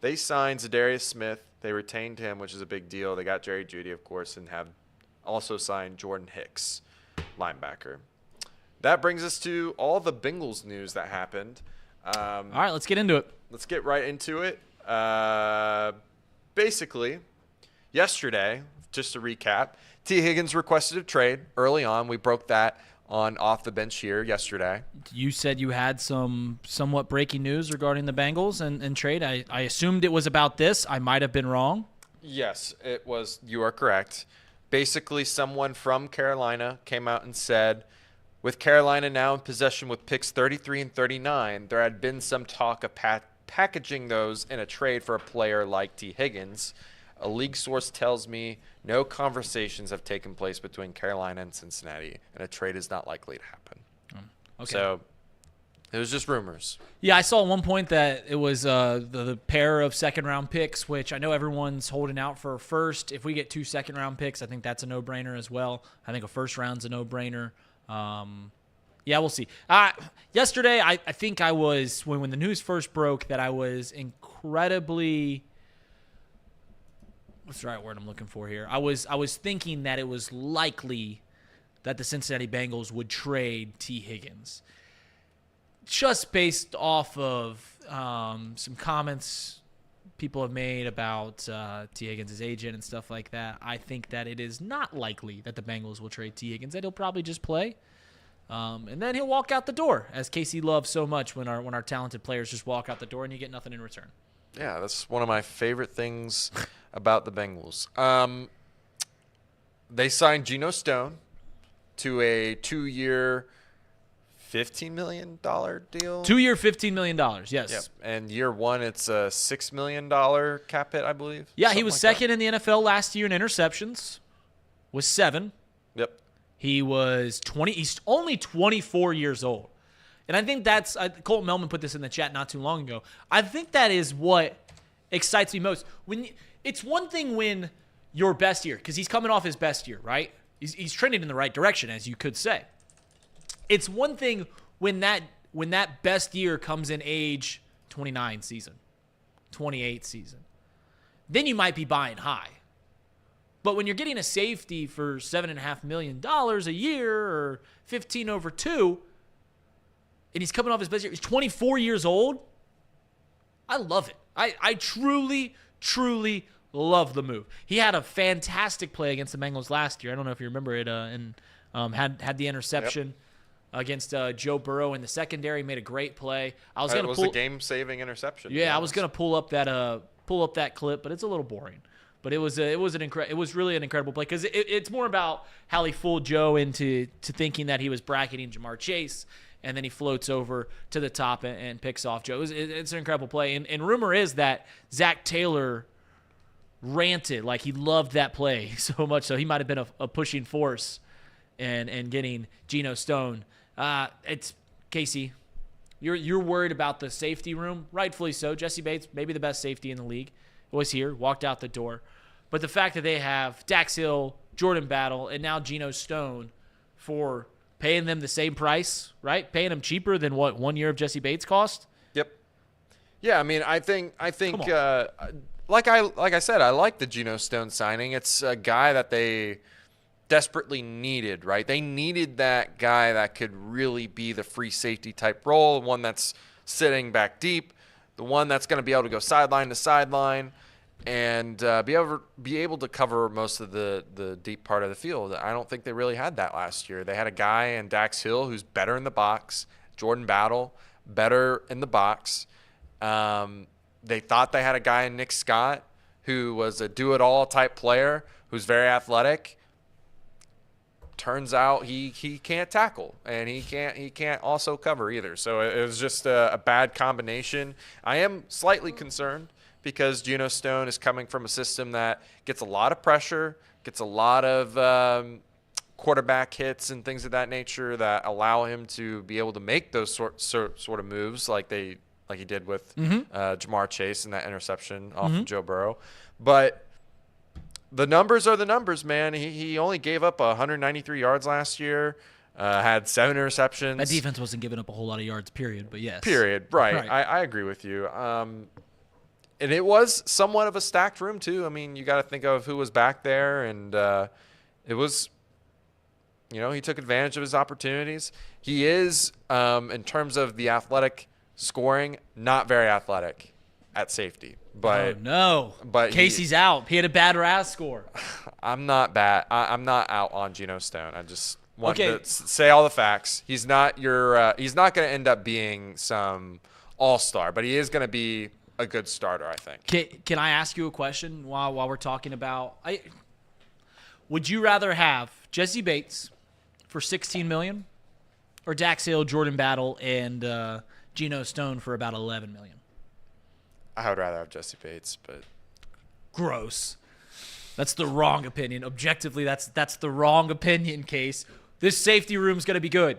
Zadarius Smith. They retained him, which is a big deal. They got Jerry Jeudy, of course, and have also signed Jordan Hicks, linebacker. That brings us to all the Bengals news that happened. All right, let's get into it. Let's get right into it. Basically, yesterday, just to recap, Tee Higgins requested a trade early on. We broke that on Off the Bench here yesterday. You said you had some somewhat breaking news regarding the Bengals and trade. I assumed it was about this. I might have been wrong. Yes, it was. You are correct. Basically, someone from Carolina came out and said, with Carolina now in possession with picks 33 and 39, there had been some talk of packaging those in a trade for a player like Tee Higgins. A league source tells me no conversations have taken place between Carolina and Cincinnati, and a trade is not likely to happen. Okay. So it was just rumors. Yeah, I saw at one point that it was the pair of second-round picks, which I know everyone's holding out for first. If we get 2 second-round picks, I think that's a no-brainer as well. I think a first-round's a no-brainer. Yeah, we'll see. Yesterday, I think I was, when the news first broke, that I was incredibly – what's the right word I'm looking for here? I was thinking that it was likely that the Cincinnati Bengals would trade Tee Higgins. Just based off of some comments people have made about Tee Higgins' agent and stuff like that, I think that it is not likely that the Bengals will trade Tee Higgins, that he'll probably just play. And then he'll walk out the door, as Casey loves so much when our talented players just walk out the door and you get nothing in return. Yeah, that's one of my favorite things about the Bengals. They signed Geno Stone to a 2-year, $15 million deal. 2-year, $15 million, yes. Yep. And year one, it's a $6 million cap hit, I believe. Yeah, he was second in the NFL last year in interceptions, was 7. Yep. He was 20. He's only 24 years old. And I think that's Colt Melman put this in the chat not too long ago. I think that is what excites me most. It's one thing when your best year, because he's coming off his best year, right? He's trending in the right direction, as you could say. It's one thing when that best year comes in age 29 season, 28 season. Then you might be buying high. But when you're getting a safety for $7.5 million a year or 15 over 2, and he's coming off his best year, he's 24 years old, I love it. I truly, truly love the move. He had a fantastic play against the Bengals last year. I don't know if you remember it, and had the interception against Joe Burrow in the secondary. Made a great play. It was a game-saving interception. Yeah, I was going to pull up that clip, but it's a little boring. But it was really an incredible play because it's more about how he fooled Joe into thinking that he was bracketing Jamar Chase, and then he floats over to the top and picks off Joe. It's an incredible play. And rumor is that Zach Taylor ranted, like he loved that play so much, so he might have been a pushing force and getting Geno Stone. It's Casey. You're worried about the safety room, rightfully so. Jesse Bates, maybe the best safety in the league, was here, walked out the door. But the fact that they have Dax Hill, Jordan Battle, and now Geno Stone for paying them the same price, right? Paying them cheaper than what 1 year of Jesse Bates cost? Yep. Yeah, I mean, I think like I said, I like the Geno Stone signing. It's a guy that they desperately needed, right? They needed that guy that could really be the free safety type role, one that's sitting back deep, the one that's going to be able to go sideline to sideline and be able to cover most of the deep part of the field. I don't think they really had that last year. They had a guy in Dax Hill who's better in the box, Jordan Battle, better in the box. They thought they had a guy in Nick Scott who was a do-it-all type player who's very athletic. Turns out he can't tackle, and he can't also cover either. So it was just a bad combination. I am slightly concerned because Geno Stone is coming from a system that gets a lot of pressure, gets a lot of quarterback hits and things of that nature that allow him to be able to make those sort of moves like he did with Jamar Chase and that interception off of Joe Burrow. But the numbers are the numbers, man. He only gave up 193 yards last year, had 7 interceptions. That defense wasn't giving up a whole lot of yards, period, but yes. Period, right. I agree with you. And it was somewhat of a stacked room, too. I mean, you got to think of who was back there, and it was, he took advantage of his opportunities. He is, in terms of the athletic scoring, not very athletic at safety. But, oh, no. But Casey's out. He had a bad RAS score. I'm not bad. I'm not out on Geno Stone. I just want to say all the facts. He's not he's not going to end up being some all-star, but he is going to be a good starter, I think. Can I ask you a question while we're talking about? Would you rather have Jesse Bates for $16 million or Dax Hill, Jordan Battle, and Geno Stone for about $11 million? I would rather have Jesse Bates, but Gross. That's the wrong opinion. Objectively, that's the wrong opinion, Case. This safety room's gonna be good,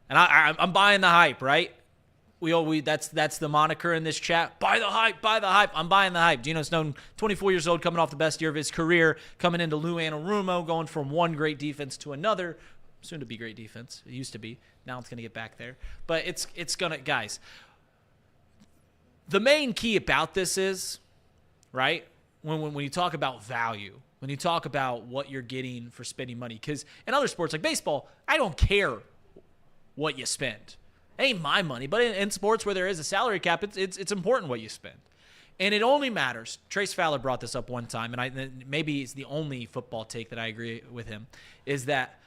and I'm buying the hype, right? That's the moniker in this chat. Buy the hype, buy the hype. I'm buying the hype. Geno Stone, 24 years old, coming off the best year of his career, coming into Lou Anarumo, going from one great defense to another, soon to be great defense. It used to be. Now it's gonna get back there, but it's gonna, guys. The main key about this is, right, when you talk about value, when you talk about what you're getting for spending money, because in other sports like baseball, I don't care what you spend. It ain't my money, but in sports where there is a salary cap, it's important what you spend. And it only matters. Trace Fowler brought this up one time, and maybe it's the only football take that I agree with him, is that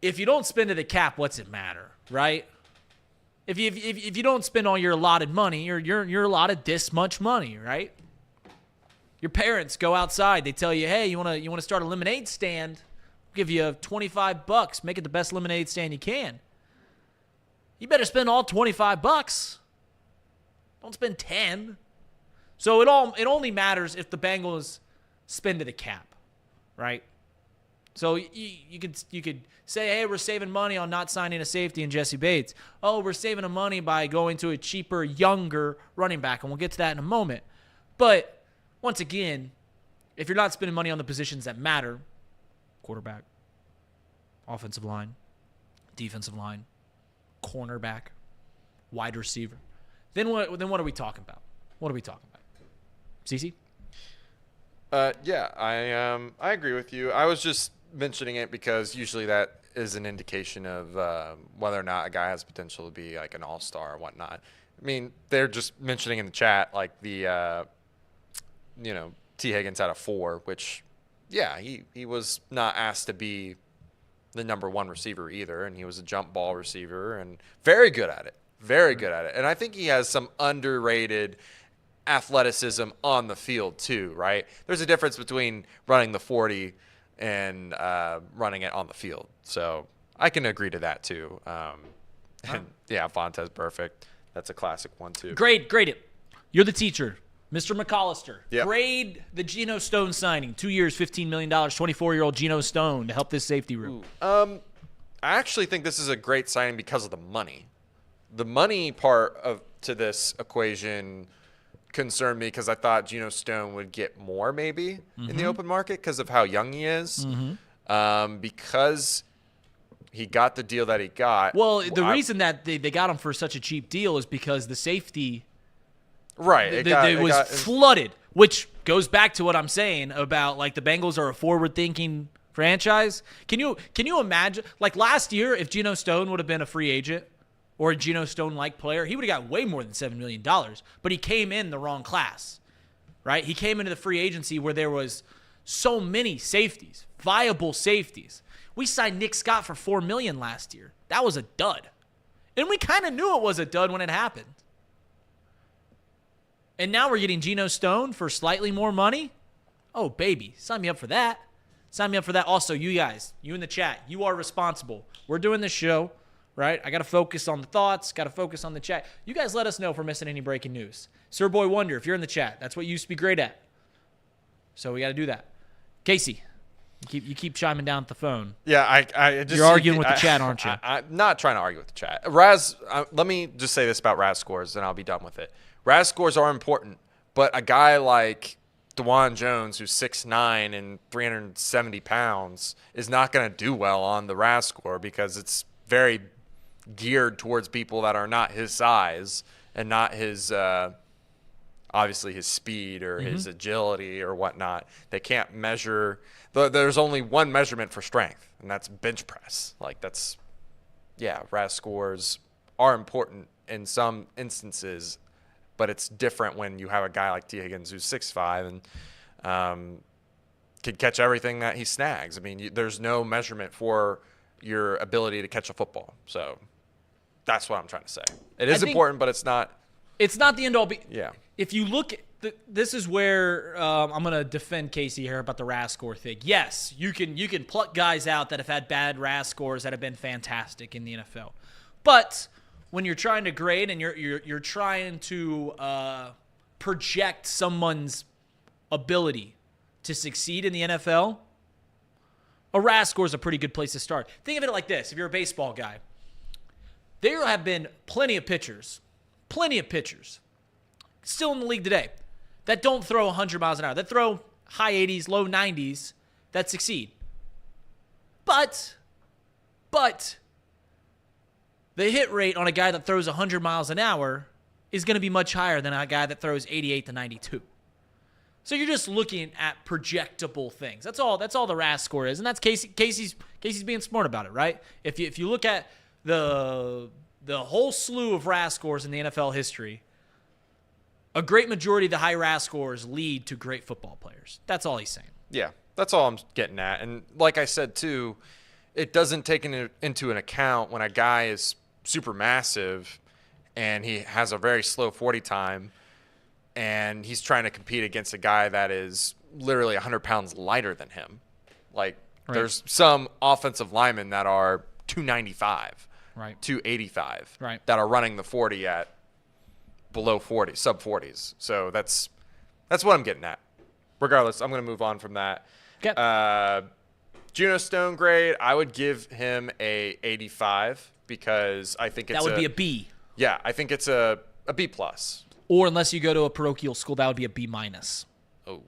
if you don't spend to the cap, what's it matter, right? If you don't spend all your allotted money, you're allotted this much money, right? Your parents go outside, they tell you, hey, you wanna start a lemonade stand? We'll give you $25, make it the best lemonade stand you can. You better spend all $25. Don't spend 10. So it only matters if the Bengals spend to the cap, right? So you could say, hey, we're saving money on not signing a safety in Jesse Bates. Oh, we're saving the money by going to a cheaper, younger running back, and we'll get to that in a moment. But once again, if you're not spending money on the positions that matter, quarterback, offensive line, defensive line, cornerback, wide receiver, then what are we talking about? What are we talking about? CC? Yeah, I agree with you. I was just mentioning it because usually that is an indication of whether or not a guy has potential to be like an all-star or whatnot. I mean, they're just mentioning in the chat like the Tee Higgins had a 4, which yeah, he was not asked to be the number 1 receiver either, and he was a jump ball receiver and very good at it. Very good at it. And I think he has some underrated athleticism on the field too, right? There's a difference between running the 40 and running it on the field. So I can agree to that too. And yeah, Vontaze perfect. That's a classic one too. Grade it. You're the teacher. Mr. McAllister, Yep. Grade the Geno Stone signing. 2 years, $15 million, 24-year-old Geno Stone to help this safety room. I actually think this is a great signing because of the money. The money part to this equation concerned me because I thought Geno Stone would get more maybe in the open market because of how young he is. Because he got the deal that he got. Well, the reason that they got him for such a cheap deal is because the safety – right. It was flooded, which goes back to what I'm saying about like the Bengals are a forward-thinking franchise. Can you imagine like last year if Geno Stone would have been a free agent or a Geno Stone-like player, he would have got way more than $7 million. But he came in the wrong class, right? He came into the free agency where there was so many safeties, viable safeties. We signed Nick Scott for $4 million last year. That was a dud, and we kind of knew it was a dud when it happened. And now we're getting Geno Stone for slightly more money? Oh, baby. Sign me up for that. Sign me up for that. Also, you guys, you in the chat, you are responsible. We're doing this show, right? I got to focus on the thoughts, got to focus on the chat. You guys let us know if we're missing any breaking news. Sir Boy Wonder, if you're in the chat, that's what you used to be great at. So we got to do that. Casey, you keep chiming down at the phone. Yeah, I just... You're arguing with the chat, aren't you? I'm not trying to argue with the chat. Raz, let me just say this about Raz scores, and I'll be done with it. Raz scores are important, but a guy like DeJuan Jones, who's 6'9" and 370 pounds, is not going to do well on the Raz score because it's very geared towards people that are not his size and not his, obviously, his speed or his agility or whatnot. They can't measure. There's only one measurement for strength, and that's bench press. Like, that's, yeah, Raz scores are important in some instances, but it's different when you have a guy like Tee Higgins who's 6'5" and can catch everything that he snags. I mean, there's no measurement for your ability to catch a football. So that's what I'm trying to say. It is important, but it's not. It's not the end all. Yeah. if you look at this is where I'm going to defend Casey here about the RAS score thing. Yes, you can pluck guys out that have had bad RAS scores that have been fantastic in the NFL. But when you're trying to grade and you're trying to project someone's ability to succeed in the NFL, a RAS score is a pretty good place to start. Think of it like this. If you're a baseball guy, there have been plenty of pitchers, still in the league today, that don't throw 100 miles an hour, that throw high 80s, low 90s, that succeed. But the hit rate on a guy that throws 100 miles an hour is going to be much higher than a guy that throws 88 to 92. So you're just looking at projectable things. That's all the RAS score is, and that's Casey's being smart about it, right? If you look at the whole slew of RAS scores in the NFL history, a great majority of the high RAS scores lead to great football players. That's all he's saying. Yeah, that's all I'm getting at. And like I said, too, it doesn't take into an account when a guy is super massive and he has a very slow 40 time and he's trying to compete against a guy that is literally 100 pounds lighter than him. Like, there's some offensive linemen that are 295, 285, that are running the 40 at below 40, sub 40s. So that's what I'm getting at. Regardless, I'm going to move on from that. Okay. Geno Stone grade, I would give him a 85 because I think that would be a B. Yeah, I think it's a B plus. Or unless you go to a parochial school, that would be a B minus. Oh,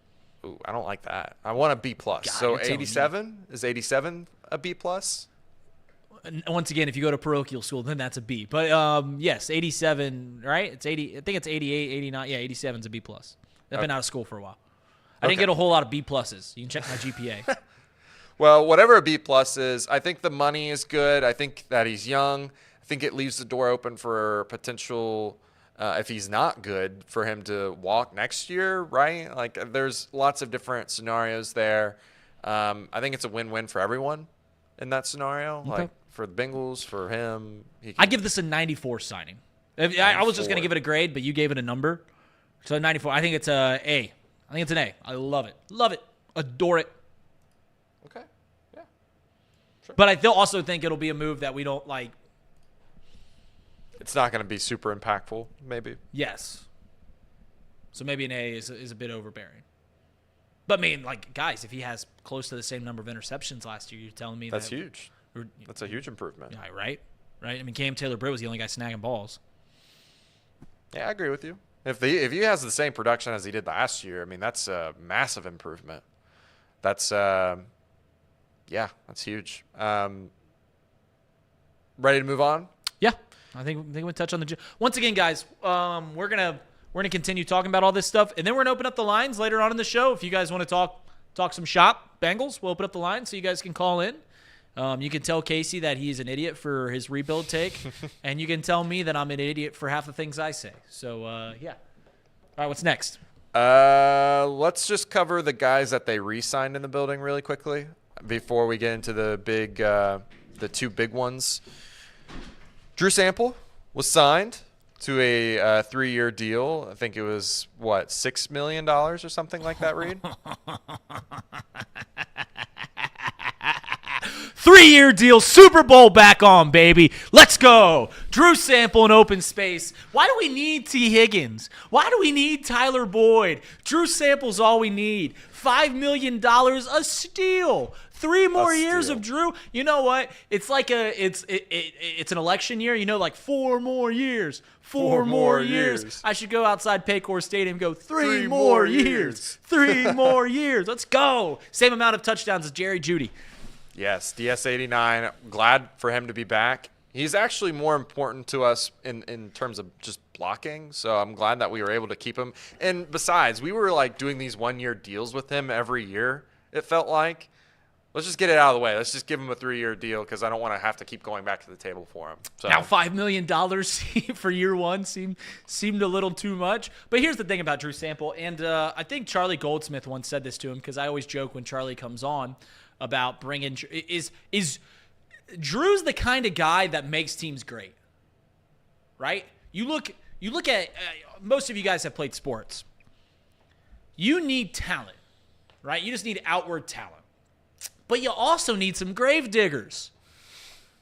I don't like that. I want a B plus. God, so 87 is 87 a B plus? Once again, if you go to parochial school, then that's a B. But yes, 87, right? It's 80. I think it's 88, 89. Yeah, 87 is a B plus. I've been out of school for a while. I didn't get a whole lot of B pluses. You can check my GPA. Well, whatever a B plus is, I think the money is good. I think that he's young. I think it leaves the door open for potential, if he's not good, for him to walk next year, right? Like, there's lots of different scenarios there. I think it's a win-win for everyone in that scenario. Okay. Like, for the Bengals, for him. I give this a 94 signing. I was just going to give it a grade, but you gave it a number. So 94. I think it's a A. I think it's an A. I love it. Love it. Adore it. Okay. Yeah. Sure. But I also think it'll be a move that we don't like. It's not going to be super impactful, maybe. Yes. So maybe an A is a bit overbearing. But, I mean, like, guys, if he has close to the same number of interceptions last year, you're telling me that's huge. That's a huge improvement. Yeah, right? I mean, Cam Taylor-Britt was the only guy snagging balls. Yeah, I agree with you. If he has the same production as he did last year, I mean, that's a massive improvement. That's that's huge. Ready to move on? Yeah, I think we touch on the once again, guys. We're gonna continue talking about all this stuff, and then we're gonna open up the lines later on in the show. If you guys want to talk some shop Bengals, we'll open up the lines so you guys can call in. You can tell Casey that he's an idiot for his rebuild take, and you can tell me that I'm an idiot for half the things I say. So, yeah. All right, what's next? Let's just cover the guys that they re-signed in the building really quickly before we get into the two big ones. Drew Sample was signed to a 3-year deal. I think it was, $6 million or something like that, Reid? 3-year deal, Super Bowl back on, baby. Let's go. Drew Sample in open space. Why do we need Tee Higgins? Why do we need Tyler Boyd? Drew Sample's all we need. $5 million, a steal. 3 more years of Drew. You know what? It's like it's an election year. You know, like 4 more years. 4 more years. I should go outside Paycor Stadium and go 3 more years. 3 more years. Let's go. Same amount of touchdowns as Jerry Jeudy. Yes, DS89. Glad for him to be back. He's actually more important to us in terms of just blocking, so I'm glad that we were able to keep him. And besides, we were like doing these 1-year deals with him every year, it felt like. Let's just get it out of the way. Let's just give him a 3-year deal because I don't want to have to keep going back to the table for him. So. Now $5 million for year one seemed a little too much. But here's the thing about Drew Sample, and I think Charlie Goldsmith once said this to him because I always joke when Charlie comes on about bringing is Drew's the kind of guy that makes teams great, right? You look you look at most of you guys have played sports. You need talent, right? You just need outward talent. But you also need some grave diggers.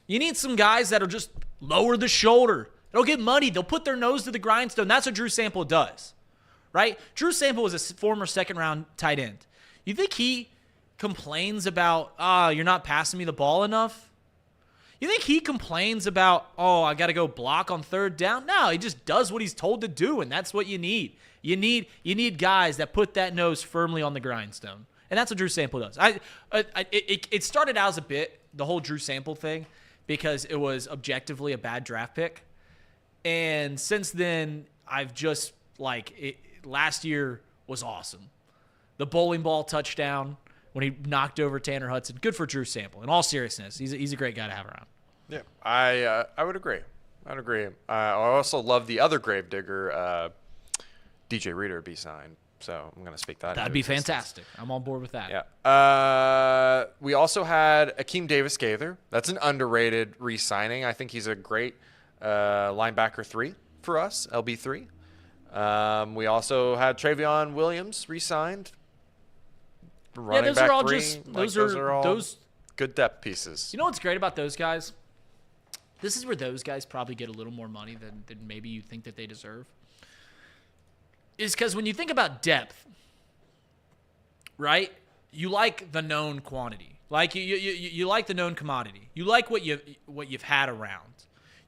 You need some guys that'll just lower the shoulder. They'll get money. They'll put their nose to the grindstone. That's what Drew Sample does, right? Drew Sample was a former second-round tight end. You think he complains about, you're not passing me the ball enough? You think he complains about, I got to go block on third down? No, he just does what he's told to do, and that's what you need. You need guys that put that nose firmly on the grindstone, and that's what Drew Sample does. It started out as a bit, the whole Drew Sample thing, because it was objectively a bad draft pick, and since then I've just last year was awesome. The bowling ball touchdown when he knocked over Tanner Hudson, good for Drew Sample. In all seriousness, he's a great guy to have around. Yeah, I would agree. I also love the other gravedigger, DJ Reader, be signed. So I'm going to speak that. That'd be fantastic. I'm on board with that. Yeah. We also had Akeem Davis-Gaither. That's an underrated re-signing. I think he's a great linebacker 3 for us, LB3. We also had Trayveon Williams re-signed. Running back 3. Those are all good depth pieces. You know what's great about those guys? This is where those guys probably get a little more money than maybe you think that they deserve. Is because when you think about depth, right? You like the known quantity. Like you like the known commodity. You like what you've had around.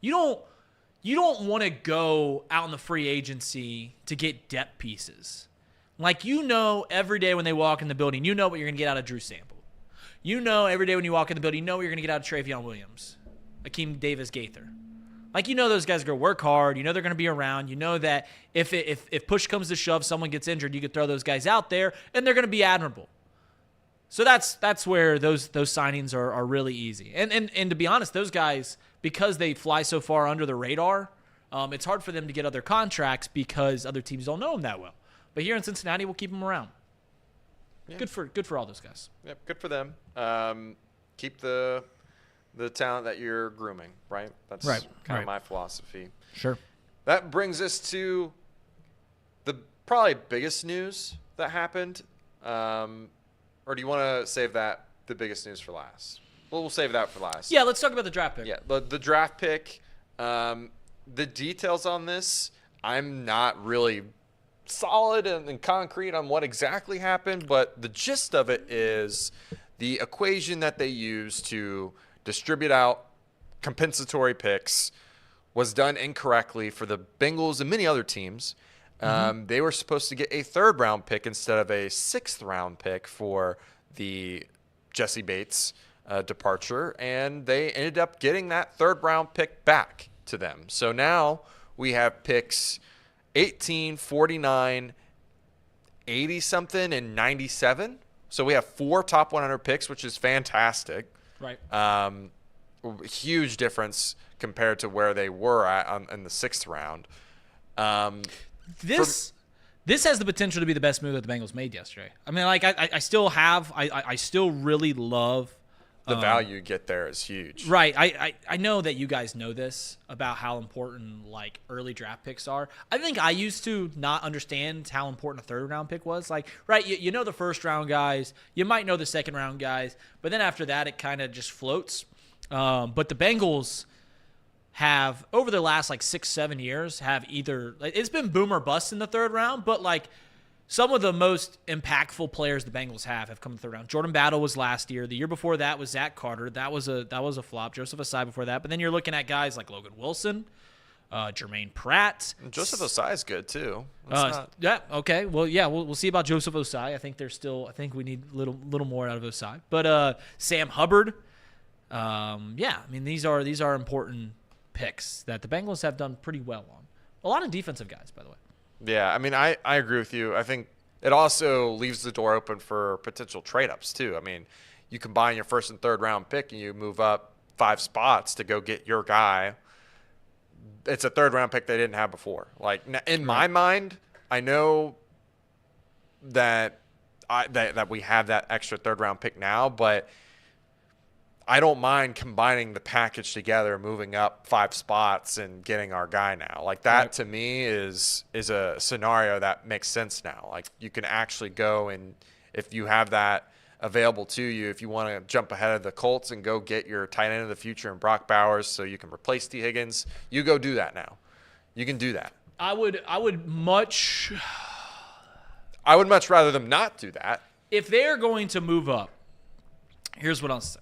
You don't want to go out in the free agency to get depth pieces. Like, every day when they walk in the building, you know what you're going to get out of Drew Sample. You know every day when you walk in the building, you know what you're going to get out of Trayveon Williams, Akeem Davis-Gaither. Like, those guys are going to work hard. They're going to be around. You know that if push comes to shove, someone gets injured, you could throw those guys out there, and they're going to be admirable. So that's where those signings are really easy. And to be honest, those guys, because they fly so far under the radar, it's hard for them to get other contracts because other teams don't know them that well. But here in Cincinnati, we'll keep them around. Yeah. Good for all those guys. Yep, good for them. Keep the talent that you're grooming, right? That's kind of my philosophy. Sure. That brings us to the probably biggest news that happened. Or do you want to save the biggest news for last? Well, we'll save that for last. Yeah, let's talk about the draft pick. Yeah, the draft pick. The details on this, I'm not really solid and concrete on what exactly happened, but the gist of it is the equation that they use to distribute out compensatory picks was done incorrectly for the Bengals and many other teams. They were supposed to get a 3rd-round pick instead of a 6th-round pick for the Jesse Bates departure, and they ended up getting that 3rd-round pick back to them. So now we have picks 18, 49, 80-something, and 97. So we have 4 top 100 picks, which is fantastic. Right. Huge difference compared to where they were at in the 6th round. This has the potential to be the best move that the Bengals made yesterday. I mean, I still really love the value you get there is huge. Right. I know that you guys know this about how important early draft picks are. I think I used to not understand how important a 3rd round pick was. Right, you know the 1st round guys, you might know the 2nd round guys, but then after that it kind of just floats. But the Bengals have, over the last 6-7 years, have either it's been boom or bust in the 3rd round, but some of the most impactful players the Bengals have come in the 3rd round. Jordan Battle was last year. The year before that was Zach Carter. That was a flop. Joseph Osai before that. But then you're looking at guys like Logan Wilson, Jermaine Pratt. And Joseph Osai is good too. Yeah. Okay. Well, yeah. We'll see about Joseph Osai. I think we need a little more out of Osai. But Sam Hubbard. Yeah. I mean, these are important picks that the Bengals have done pretty well on. A lot of defensive guys, by the way. Yeah, I mean, I agree with you. I think it also leaves the door open for potential trade-ups, too. I mean, you combine your 1st and 3rd round pick and you move up 5 spots to go get your guy. It's a 3rd round pick they didn't have before. In my mind, I know that we have that extra 3rd round pick now, but I don't mind combining the package together, moving up 5 spots and getting our guy now. Like that to me is a scenario that makes sense now. Like you can actually go and if you have that available to you, if you want to jump ahead of the Colts and go get your tight end of the future in Brock Bowers so you can replace Tee Higgins, you go do that now. You can do that. I would much rather them not do that. If they're going to move up, here's what I'll say.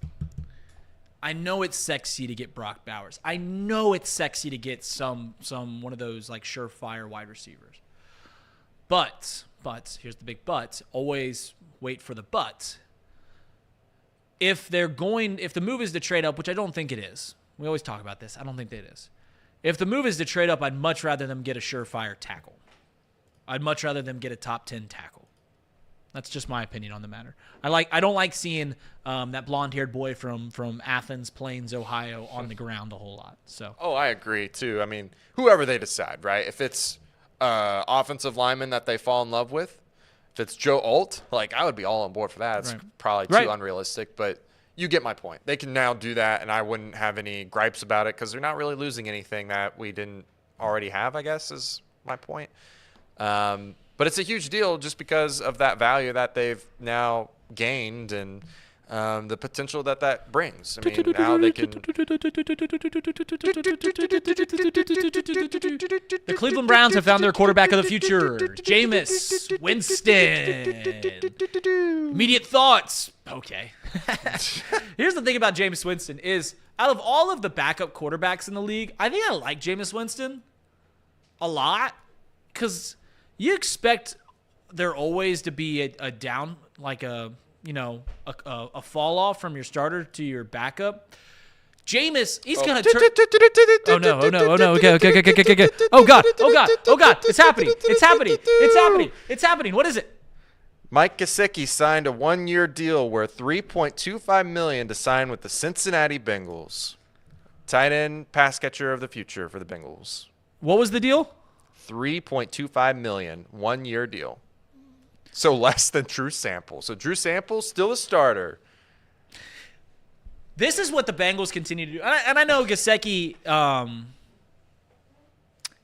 I know it's sexy to get Brock Bowers. I know it's sexy to get some one of those like surefire wide receivers. But here's the big but. Always wait for the but. If the move is to trade up, which I don't think it is. We always talk about this. I don't think that it is. If the move is to trade up, I'd much rather them get a surefire tackle. I'd much rather them get a top 10 tackle. That's just my opinion on the matter. I don't like seeing that blonde-haired boy from Athens, Plains, Ohio on the ground a whole lot. So. Oh, I agree too. I mean, whoever they decide, right? If it's offensive lineman that they fall in love with, if it's Joe Alt, like I would be all on board for that. It's probably too unrealistic, but you get my point. They can now do that, and I wouldn't have any gripes about it because they're not really losing anything that we didn't already have, I guess is my point. But it's a huge deal just because of that value that they've now gained and the potential that brings. I mean, now they can. The Cleveland Browns have found their quarterback of the future, Jameis Winston. Immediate thoughts. Okay. Here's the thing about Jameis Winston is out of all of the backup quarterbacks in the league, I think I like Jameis Winston a lot because you expect there always to be a down, like a fall off from your starter to your backup. Jameis, he's going to turn. Oh no. Okay. Oh God. It's happening. What is it? Mike Gesecki signed a 1-year deal worth $3.25 million to sign with the Cincinnati Bengals. Tight end, pass catcher of the future for the Bengals. What was the deal? $3.25 million, 1-year deal. So less than Drew Sample. So Drew Sample still a starter. This is what the Bengals continue to do. And I know Gesecki,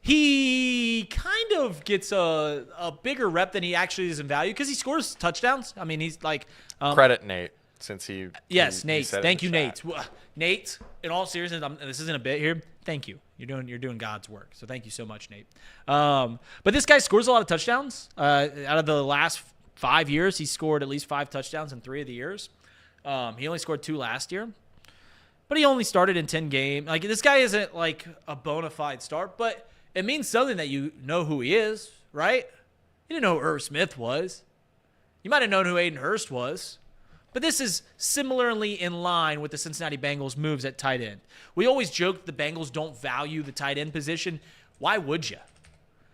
he kind of gets a bigger rep than he actually is in value because he scores touchdowns. I mean, he's like credit Nate since he yes, he Nate. said Thank you, chat. Nate. Nate, in all seriousness, this isn't a bit here. Thank you. You're doing God's work. So thank you so much, Nate. But this guy scores a lot of touchdowns. Out of the last 5 years, he scored at least 5 touchdowns in 3 of the years. He only scored 2 last year. But he only started in 10 games. Like this guy isn't like a bona fide start, but it means something that you know who he is, right? You didn't know who Irv Smith was. You might have known who Aiden Hurst was. But this is similarly in line with the Cincinnati Bengals moves at tight end. We always joke the Bengals don't value the tight end position. Why would you?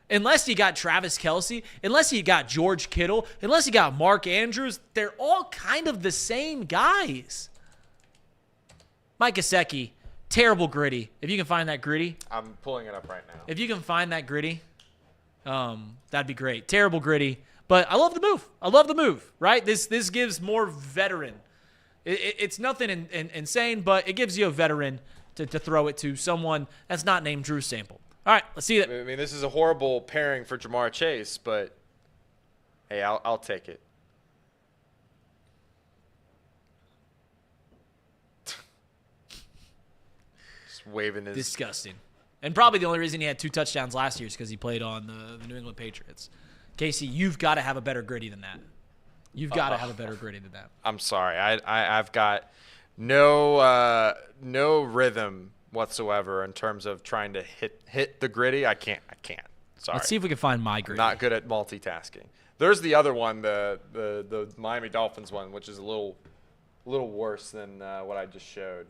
Unless you got Travis Kelce, unless you got George Kittle, unless you got Mark Andrews, they're all kind of the same guys. Mike Gesecki, terrible gritty. If you can find that gritty. I'm pulling it up right now. If you can find that gritty, that'd be great. Terrible gritty. But I love the move. Right? This gives more veteran. It's nothing insane, but it gives you a veteran to throw it to someone that's not named Drew Sample. All right, let's see that. I mean, this is a horrible pairing for Jamar Chase, but hey, I'll take it. Just waving his. Disgusting. And probably the only reason he had 2 touchdowns last year is because he played on the New England Patriots. Casey, you've got to have a better gritty than that. You've got to have a better gritty than that. I'm sorry. I've got no rhythm whatsoever in terms of trying to hit the gritty. I can't. Sorry. Let's see if we can find my gritty. Not good at multitasking. There's the other one, the Miami Dolphins one, which is a little worse than what I just showed.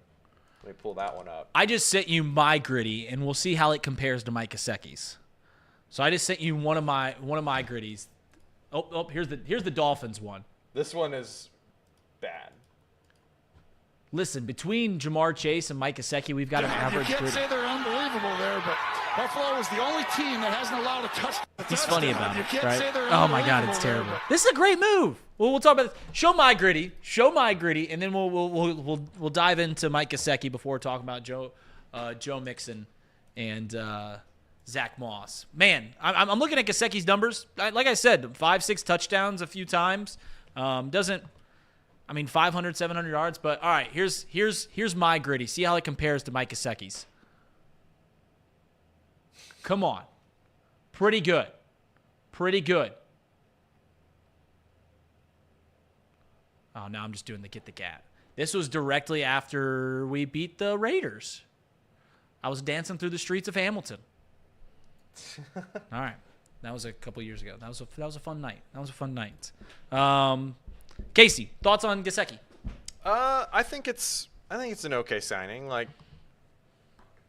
Let me pull that one up. I just sent you my gritty, and we'll see how it compares to Mike Gesecki's. So I just sent you one of my gritties. Oh, here's the Dolphins one. This one is bad. Listen, between Jamar Chase and Mike Gesecki, we've got an average gritty. You can't say they're unbelievable there, but Buffalo is the only team that hasn't allowed a touchdown. He's funny about it, right? say they're Oh my God, it's terrible. This is a great move. Well, we'll talk about this. Show my gritty, and then we'll dive into Mike Gesecki before talking about Joe Mixon and Zach Moss. Man, I'm looking at Gesecki's numbers. Like I said, 5-6 touchdowns a few times. 500, 700 yards. But all right, here's my gritty. See how it compares to Mike Gesecki's. Come on. Pretty good. Oh, now I'm just doing the get the gat. This was directly after we beat the Raiders. I was dancing through the streets of Hamilton. All right. That was a couple years ago. That was a fun night. Casey, thoughts on Gesecki? I think it's an okay signing. Like,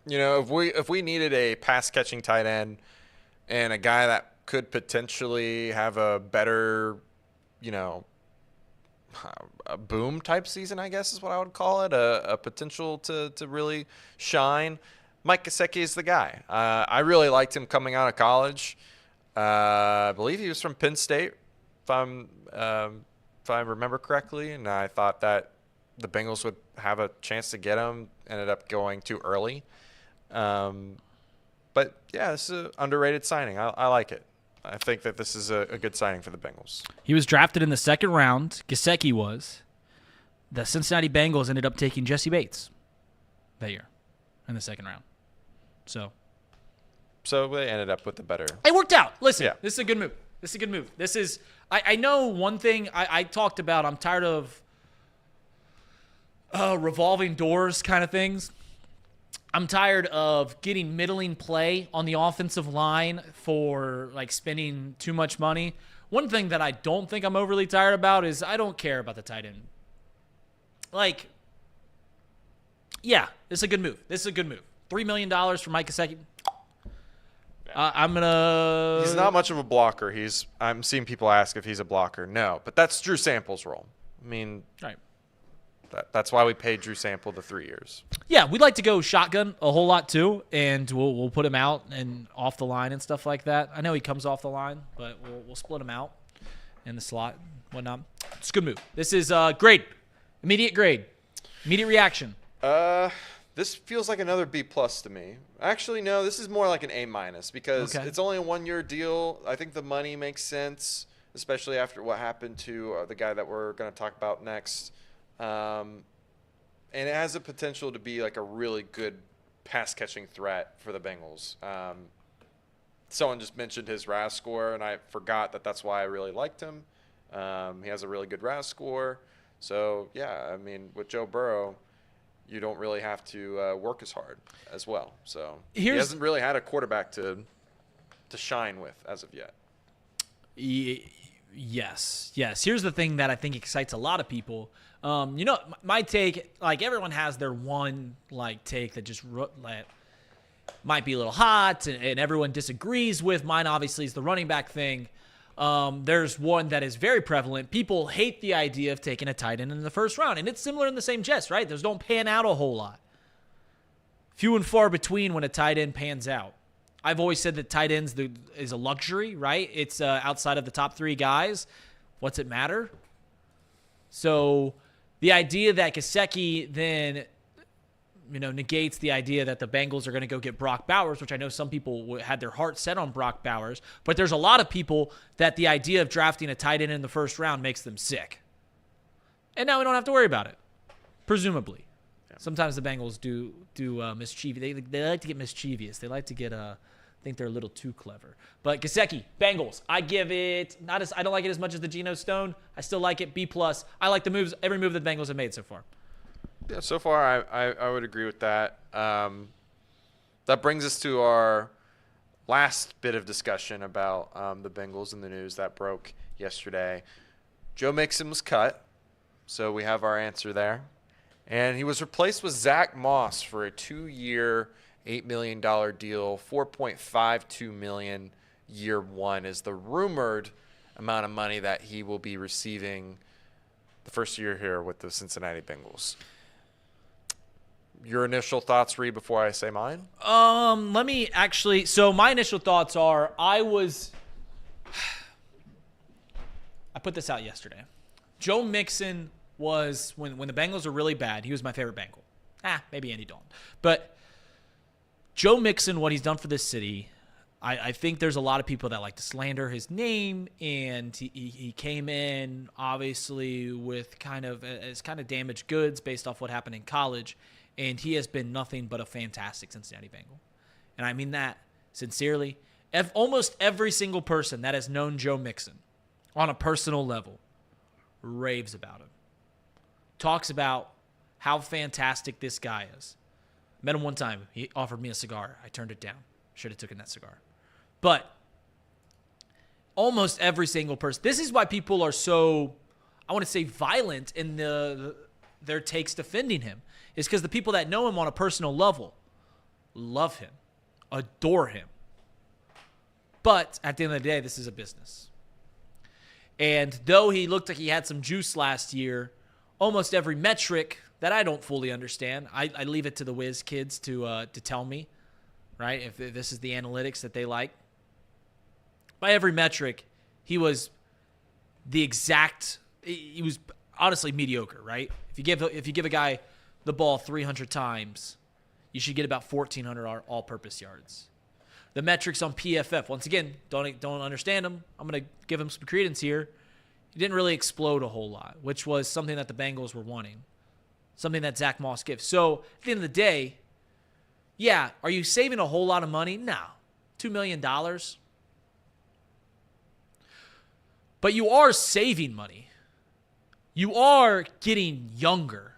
if we needed a pass catching tight end and a guy that could potentially have a better, a boom type season, I guess is what I would call it, a potential to really shine, Mike Gesecki is the guy. I really liked him coming out of college. I believe he was from Penn State, if I remember correctly, and I thought that the Bengals would have a chance to get him. Ended up going too early. But, yeah, this is an underrated signing. I like it. I think that this is a good signing for the Bengals. He was drafted in the second round. Gesecki was. The Cincinnati Bengals ended up taking Jesse Bates that year in the second round. So they ended up with the better. It worked out. Listen, Yeah. This is a good move. This is I know one thing I talked about. I'm tired of revolving doors kind of things. I'm tired of getting middling play on the offensive line for spending too much money. One thing that I don't think I'm overly tired about is I don't care about the tight end. Yeah, this is a good move. $3 million for Mike Gesecki. He's not much of a blocker. I'm seeing people ask if he's a blocker. No, but that's Drew Sample's role. Right. That's why we paid Drew Sample the 3 years. Yeah, we'd like to go shotgun a whole lot too, and we'll put him out and off the line and stuff like that. I know he comes off the line, but we'll split him out in the slot, whatnot. It's a good move. This is grade, immediate reaction. This feels like another B+ to me. Actually, no, this is more like an A- because It's only a 1-year deal. I think the money makes sense, especially after what happened to the guy that we're going to talk about next. And it has the potential to be like a really good pass-catching threat for the Bengals. Someone just mentioned his RAS score, and I forgot that's why I really liked him. He has a really good RAS score. So, yeah, with Joe Burrow, you don't really have to work as hard as well. So he hasn't really had a quarterback to shine with as of yet. Yes. Here's the thing that I think excites a lot of people. My take, everyone has their one take that just might be a little hot and everyone disagrees with. Mine obviously is the running back thing. There's one that is very prevalent. People hate the idea of taking a tight end in the first round, and it's similar in the same gist, right? Those don't pan out a whole lot. Few and far between when a tight end pans out. I've always said that tight ends is a luxury, right? It's outside of the top 3 guys. What's it matter? So the idea that Gesecki then negates the idea that the Bengals are going to go get Brock Bowers, which I know some people had their heart set on Brock Bowers, but there's a lot of people that the idea of drafting a tight end in the first round makes them sick. And now we don't have to worry about it, presumably. Yeah. Sometimes the Bengals do mischievous. They like to get mischievous. They like to get think they're a little too clever. But Gesecki, Bengals, I give it I don't like it as much as the Geno Stone. I still like it B+. I like the moves, every move that the Bengals have made so far. Yeah, so far I would agree with that. That brings us to our last bit of discussion about the Bengals and the news that broke yesterday. Joe Mixon was cut, so we have our answer there. And he was replaced with Zach Moss for a 2-year, $8 million deal. $4.52 million year one is the rumored amount of money that he will be receiving the first year here with the Cincinnati Bengals. your initial thoughts, Reid, before I say mine? Let me actually. So my initial thoughts are, I put this out yesterday. Joe Mixon was, when the Bengals were really bad, he was my favorite Bengal. Maybe Andy Dalton. But Joe Mixon, what he's done for this city, I think there's a lot of people that like to slander his name, and he came in obviously with kind of damaged goods based off what happened in college, and he has been nothing but a fantastic Cincinnati Bengal. And I mean that sincerely. Almost every single person that has known Joe Mixon on a personal level raves about him. Talks about how fantastic this guy is. Met him one time. He offered me a cigar. I turned it down. Should have taken that cigar. But almost every single person. This is why people are so, I want to say, violent in their takes defending him. Is because the people that know him on a personal level love him, adore him. But at the end of the day, this is a business. And though he looked like he had some juice last year, almost every metric that I don't fully understand, I leave it to the whiz kids to tell me, right, if this is the analytics that they like. By every metric, he was honestly mediocre, right? If you give a guy the ball 300 times, you should get about 1,400 all-purpose yards. The metrics on PFF, once again, don't understand them. I'm going to give him some credence here. He didn't really explode a whole lot, which was something that the Bengals were wanting, something that Zach Moss gives. So at the end of the day, yeah, are you saving a whole lot of money? No, $2 million. But you are saving money. You are getting younger.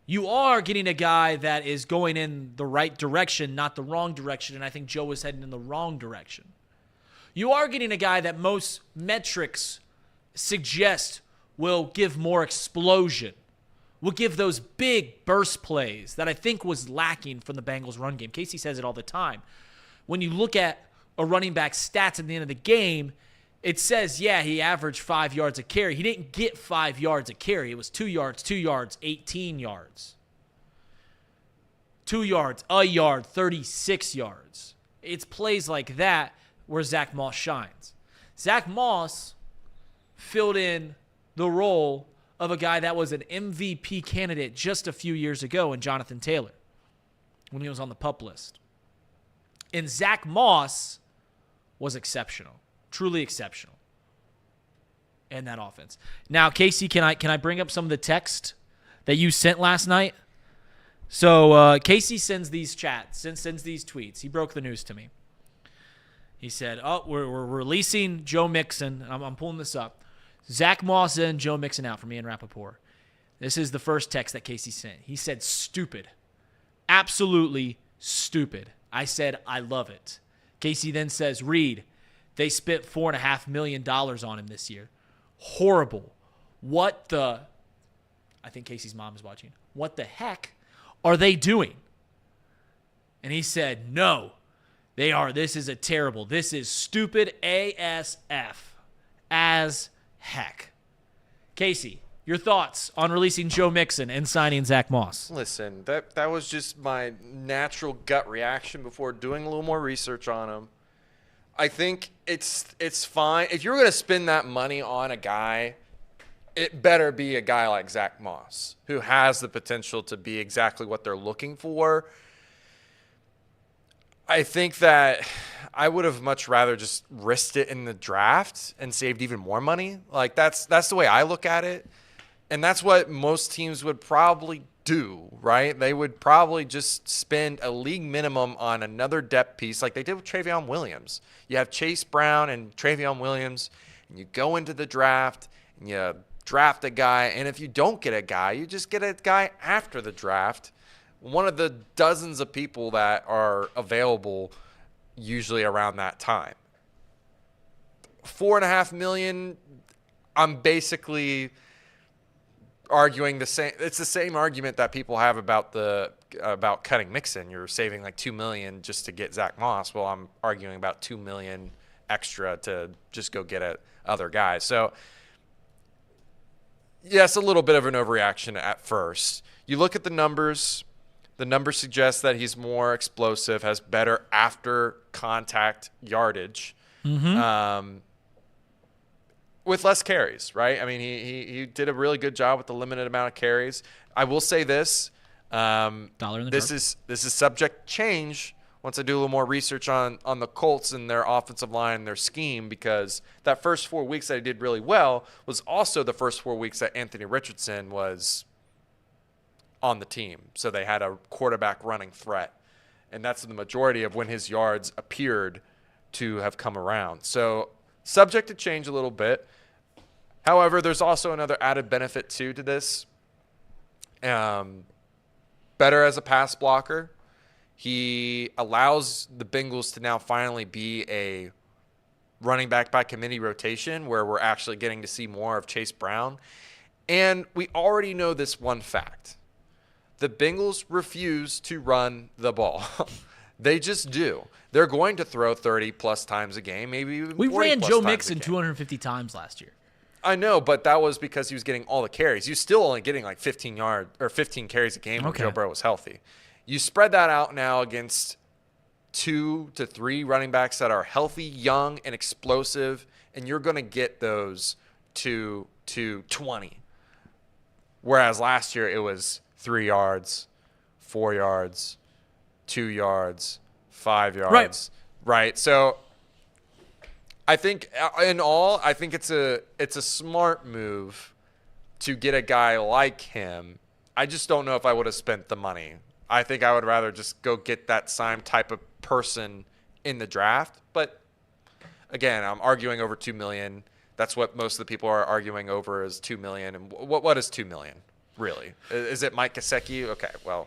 You are getting a guy that is going in the right direction, not the wrong direction, and I think Joe was heading in the wrong direction. You are getting a guy that most metrics suggest will give more explosion, will give those big burst plays that I think was lacking from the Bengals' run game. Casey says it all the time. When you look at a running back's stats at the end of the game, it says, yeah, he averaged 5 yards a carry. He didn't get 5 yards a carry. It was 2 yards, 18 yards. 2 yards, a yard, 36 yards. It's plays like that where Zach Moss shines. Zach Moss filled in the role of a guy that was an MVP candidate just a few years ago in Jonathan Taylor when he was on the PUP list. And Zach Moss was exceptional. Truly exceptional in that offense. Now, Casey, can I bring up some of the text that you sent last night? So Casey sends these sends these tweets. He broke the news to me. He said, we're releasing Joe Mixon. I'm pulling this up. Zach Moss and Joe Mixon out for me and Rappaport. This is the first text that Casey sent. He said, stupid. Absolutely stupid. I said, I love it. Casey then says, Reid, they spent $4.5 million on him this year. Horrible. I think Casey's mom is watching. What the heck are they doing? And he said, no, they are. This is this is stupid ASF. As heck. Casey, your thoughts on releasing Joe Mixon and signing Zach Moss? Listen, that was just my natural gut reaction before doing a little more research on him. I think it's fine. If you're going to spend that money on a guy, it better be a guy like Zach Moss, who has the potential to be exactly what they're looking for. I think that I would have much rather just risked it in the draft and saved even more money. Like that's the way I look at it. And that's what most teams would probably do, right? They would probably just spend a league minimum on another depth piece like they did with Trayveon Williams. You have Chase Brown and Trayveon Williams, and you go into the draft, and you draft a guy, and if you don't get a guy, you just get a guy after the draft, one of the dozens of people that are available usually around that time. $4.5 million, I'm basically arguing the same. It's the same argument that people have about cutting Mixon. You're saving like $2 million just to get Zach Moss. Well, I'm arguing about $2 million extra to just go get other guys. So yes, a little bit of an overreaction at first. You look at the numbers. The numbers suggest that he's more explosive, has better after contact yardage, with less carries, right? I mean, he did a really good job with the limited amount of carries. I will say this. This is subject to change once I do a little more research on the Colts and their offensive line and their scheme, because that first 4 weeks that he did really well was also the first 4 weeks that Anthony Richardson was on the team. So they had a quarterback running threat. And that's the majority of when his yards appeared to have come around. So subject to change a little bit. However, there's also another added benefit too to this. Better as a pass blocker. He allows the Bengals to now finally be a running back by committee rotation where we're actually getting to see more of Chase Brown. And we already know this one fact. The Bengals refuse to run the ball. They just do. They're going to throw 30-plus times a game, maybe even 40+ We ran Joe times Mixon a game. 250 times last year. I know, but that was because he was getting all the carries. He was still only getting like 15 carries a game when Joe Burrow was healthy. You spread that out now against 2 to 3 running backs that are healthy, young, and explosive, and you're going to get those to 20. Whereas last year it was 3 yards, 4 yards, 2 yards, 5 yards. Right. So I think in all, I think it's a smart move to get a guy like him. I just don't know if I would have spent the money. I think I would rather just go get that same type of person in the draft. But again, I'm arguing over $2 million. That's what most of the people are arguing over is $2 million. And what is $2 million? Really? Is it Mike Gesecki? Okay, well.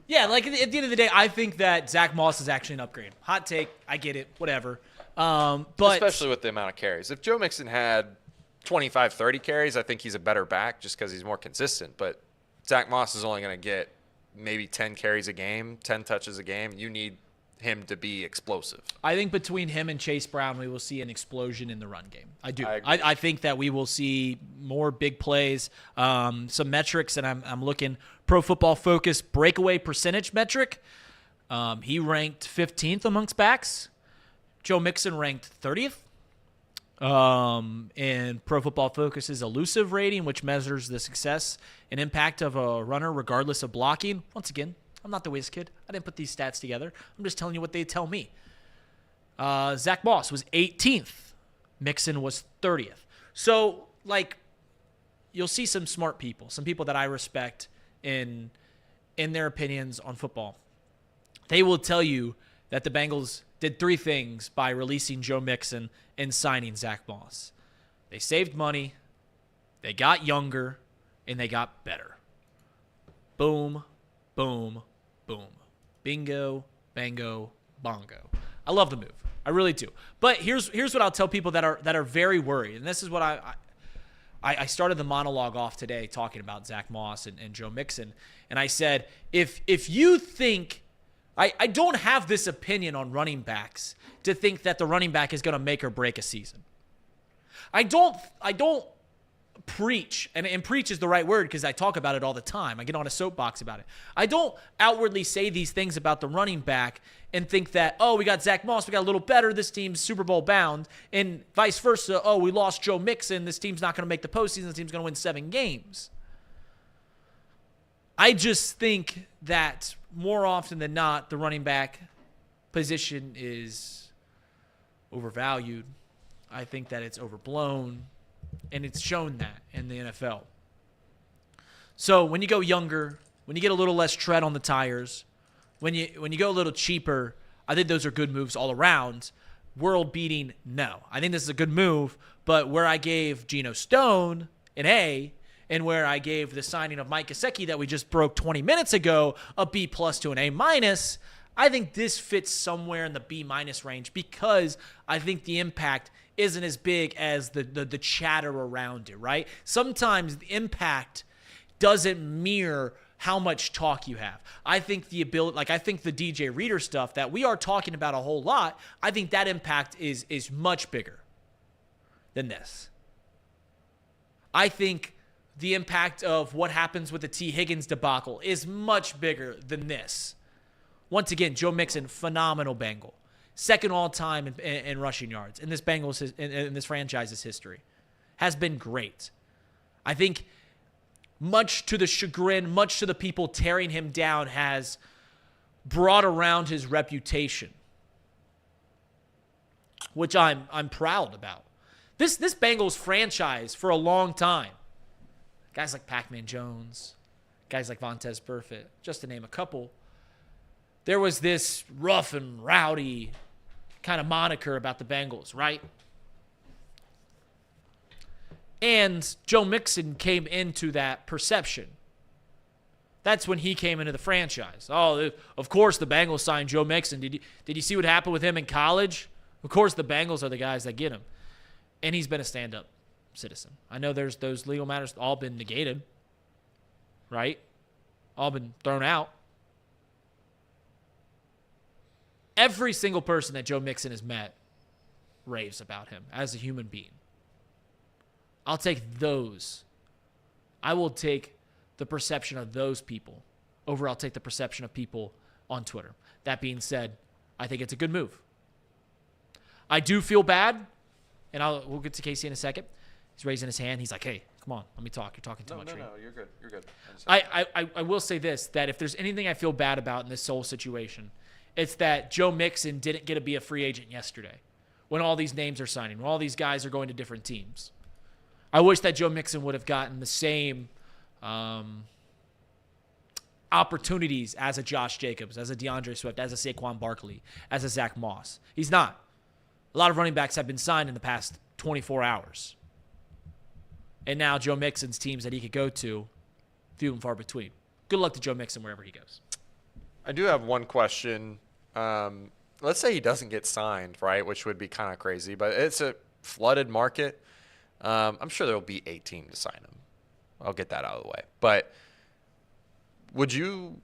Yeah, like at the end of the day, I think that Zach Moss is actually an upgrade. Hot take, I get it, whatever. But especially with the amount of carries. If Joe Mixon had 25, 30 carries, I think he's a better back just because he's more consistent. But Zach Moss is only going to get maybe 10 carries a game, 10 touches a game. You need him to be explosive. I think between him and Chase Brown, we will see an explosion in the run game. I do. I agree. I think that we will see more big plays, some metrics, and I'm looking Pro Football Focus breakaway percentage metric. He ranked 15th amongst backs. Joe Mixon ranked 30th. And Pro Football Focus's elusive rating, which measures the success and impact of a runner regardless of blocking. Once again, I'm not the whiz kid. I didn't put these stats together. I'm just telling you what they tell me. Zach Moss was 18th. Mixon was 30th. So, like, you'll see some smart people, some people that I respect in their opinions on football. They will tell you that the Bengals did 3 things by releasing Joe Mixon and signing Zach Moss. They saved money, they got younger, and they got better. Boom, boom, boom. Bingo, bango, bongo. I love the move. I really do. But here's what I'll tell people that are very worried. And this is what I started the monologue off today talking about Zach Moss and Joe Mixon. And I said, if you think I don't have this opinion on running backs to think that the running back is going to make or break a season. I don't preach, and preach is the right word because I talk about it all the time. I get on a soapbox about it. I don't outwardly say these things about the running back and think that, oh, we got Zach Moss, we got a little better, this team's Super Bowl bound, and vice versa, oh, we lost Joe Mixon, this team's not going to make the postseason, this team's going to win 7 games. I just think that more often than not, the running back position is overvalued. I think that it's overblown, and it's shown that in the NFL. So when you go younger, when you get a little less tread on the tires, when you go a little cheaper, I think those are good moves all around. World beating, no. I think this is a good move, but where I gave Geno Stone an A, and where I gave the signing of Mike Gesecki that we just broke 20 minutes ago a B+ to an A-, I think this fits somewhere in the B- range because I think the impact isn't as big as the chatter around it, right? Sometimes the impact doesn't mirror how much talk you have. I think the ability, like I think the DJ Reader stuff that we are talking about a whole lot, I think that impact is much bigger than this. I think the impact of what happens with the Tee Higgins debacle is much bigger than this. Once again, Joe Mixon, phenomenal Bengal. Second all-time in rushing yards in this Bengals in this franchise's history. Has been great. I think much to the chagrin, much to the people tearing him down, has brought around his reputation, which I'm proud about. This Bengals franchise for a long time, guys like Pac-Man Jones, guys like Vontaze Burfict, just to name a couple, there was this rough and rowdy kind of moniker about the Bengals, right? And Joe Mixon came into that perception. That's when he came into the franchise. Oh, of course the Bengals signed Joe Mixon. Did you see what happened with him in college? Of course the Bengals are the guys that get him. And he's been a stand-up citizen. I know there's those legal matters all been negated, right? All been thrown out. Every single person that Joe Mixon has met raves about him as a human being. I'll take those. I will take the perception of those people over I'll take the perception of people on Twitter. That being said, I think it's a good move. I do feel bad, and we'll get to Casey in a second. He's raising his hand. He's like, hey, come on, let me talk. You're talking too much. No, you're good. You're good. I will say this, that if there's anything I feel bad about in this whole situation, it's that Joe Mixon didn't get to be a free agent yesterday when all these names are signing, when all these guys are going to different teams. I wish that Joe Mixon would have gotten the same opportunities as a Josh Jacobs, as a DeAndre Swift, as a Saquon Barkley, as a Zach Moss. He's not. A lot of running backs have been signed in the past 24 hours. And now Joe Mixon's teams that he could go to, few and far between. Good luck to Joe Mixon wherever he goes. I do have one question. Let's say he doesn't get signed, right, which would be kind of crazy, but it's a flooded market. I'm sure there will be a team to sign him. I'll get that out of the way. But would you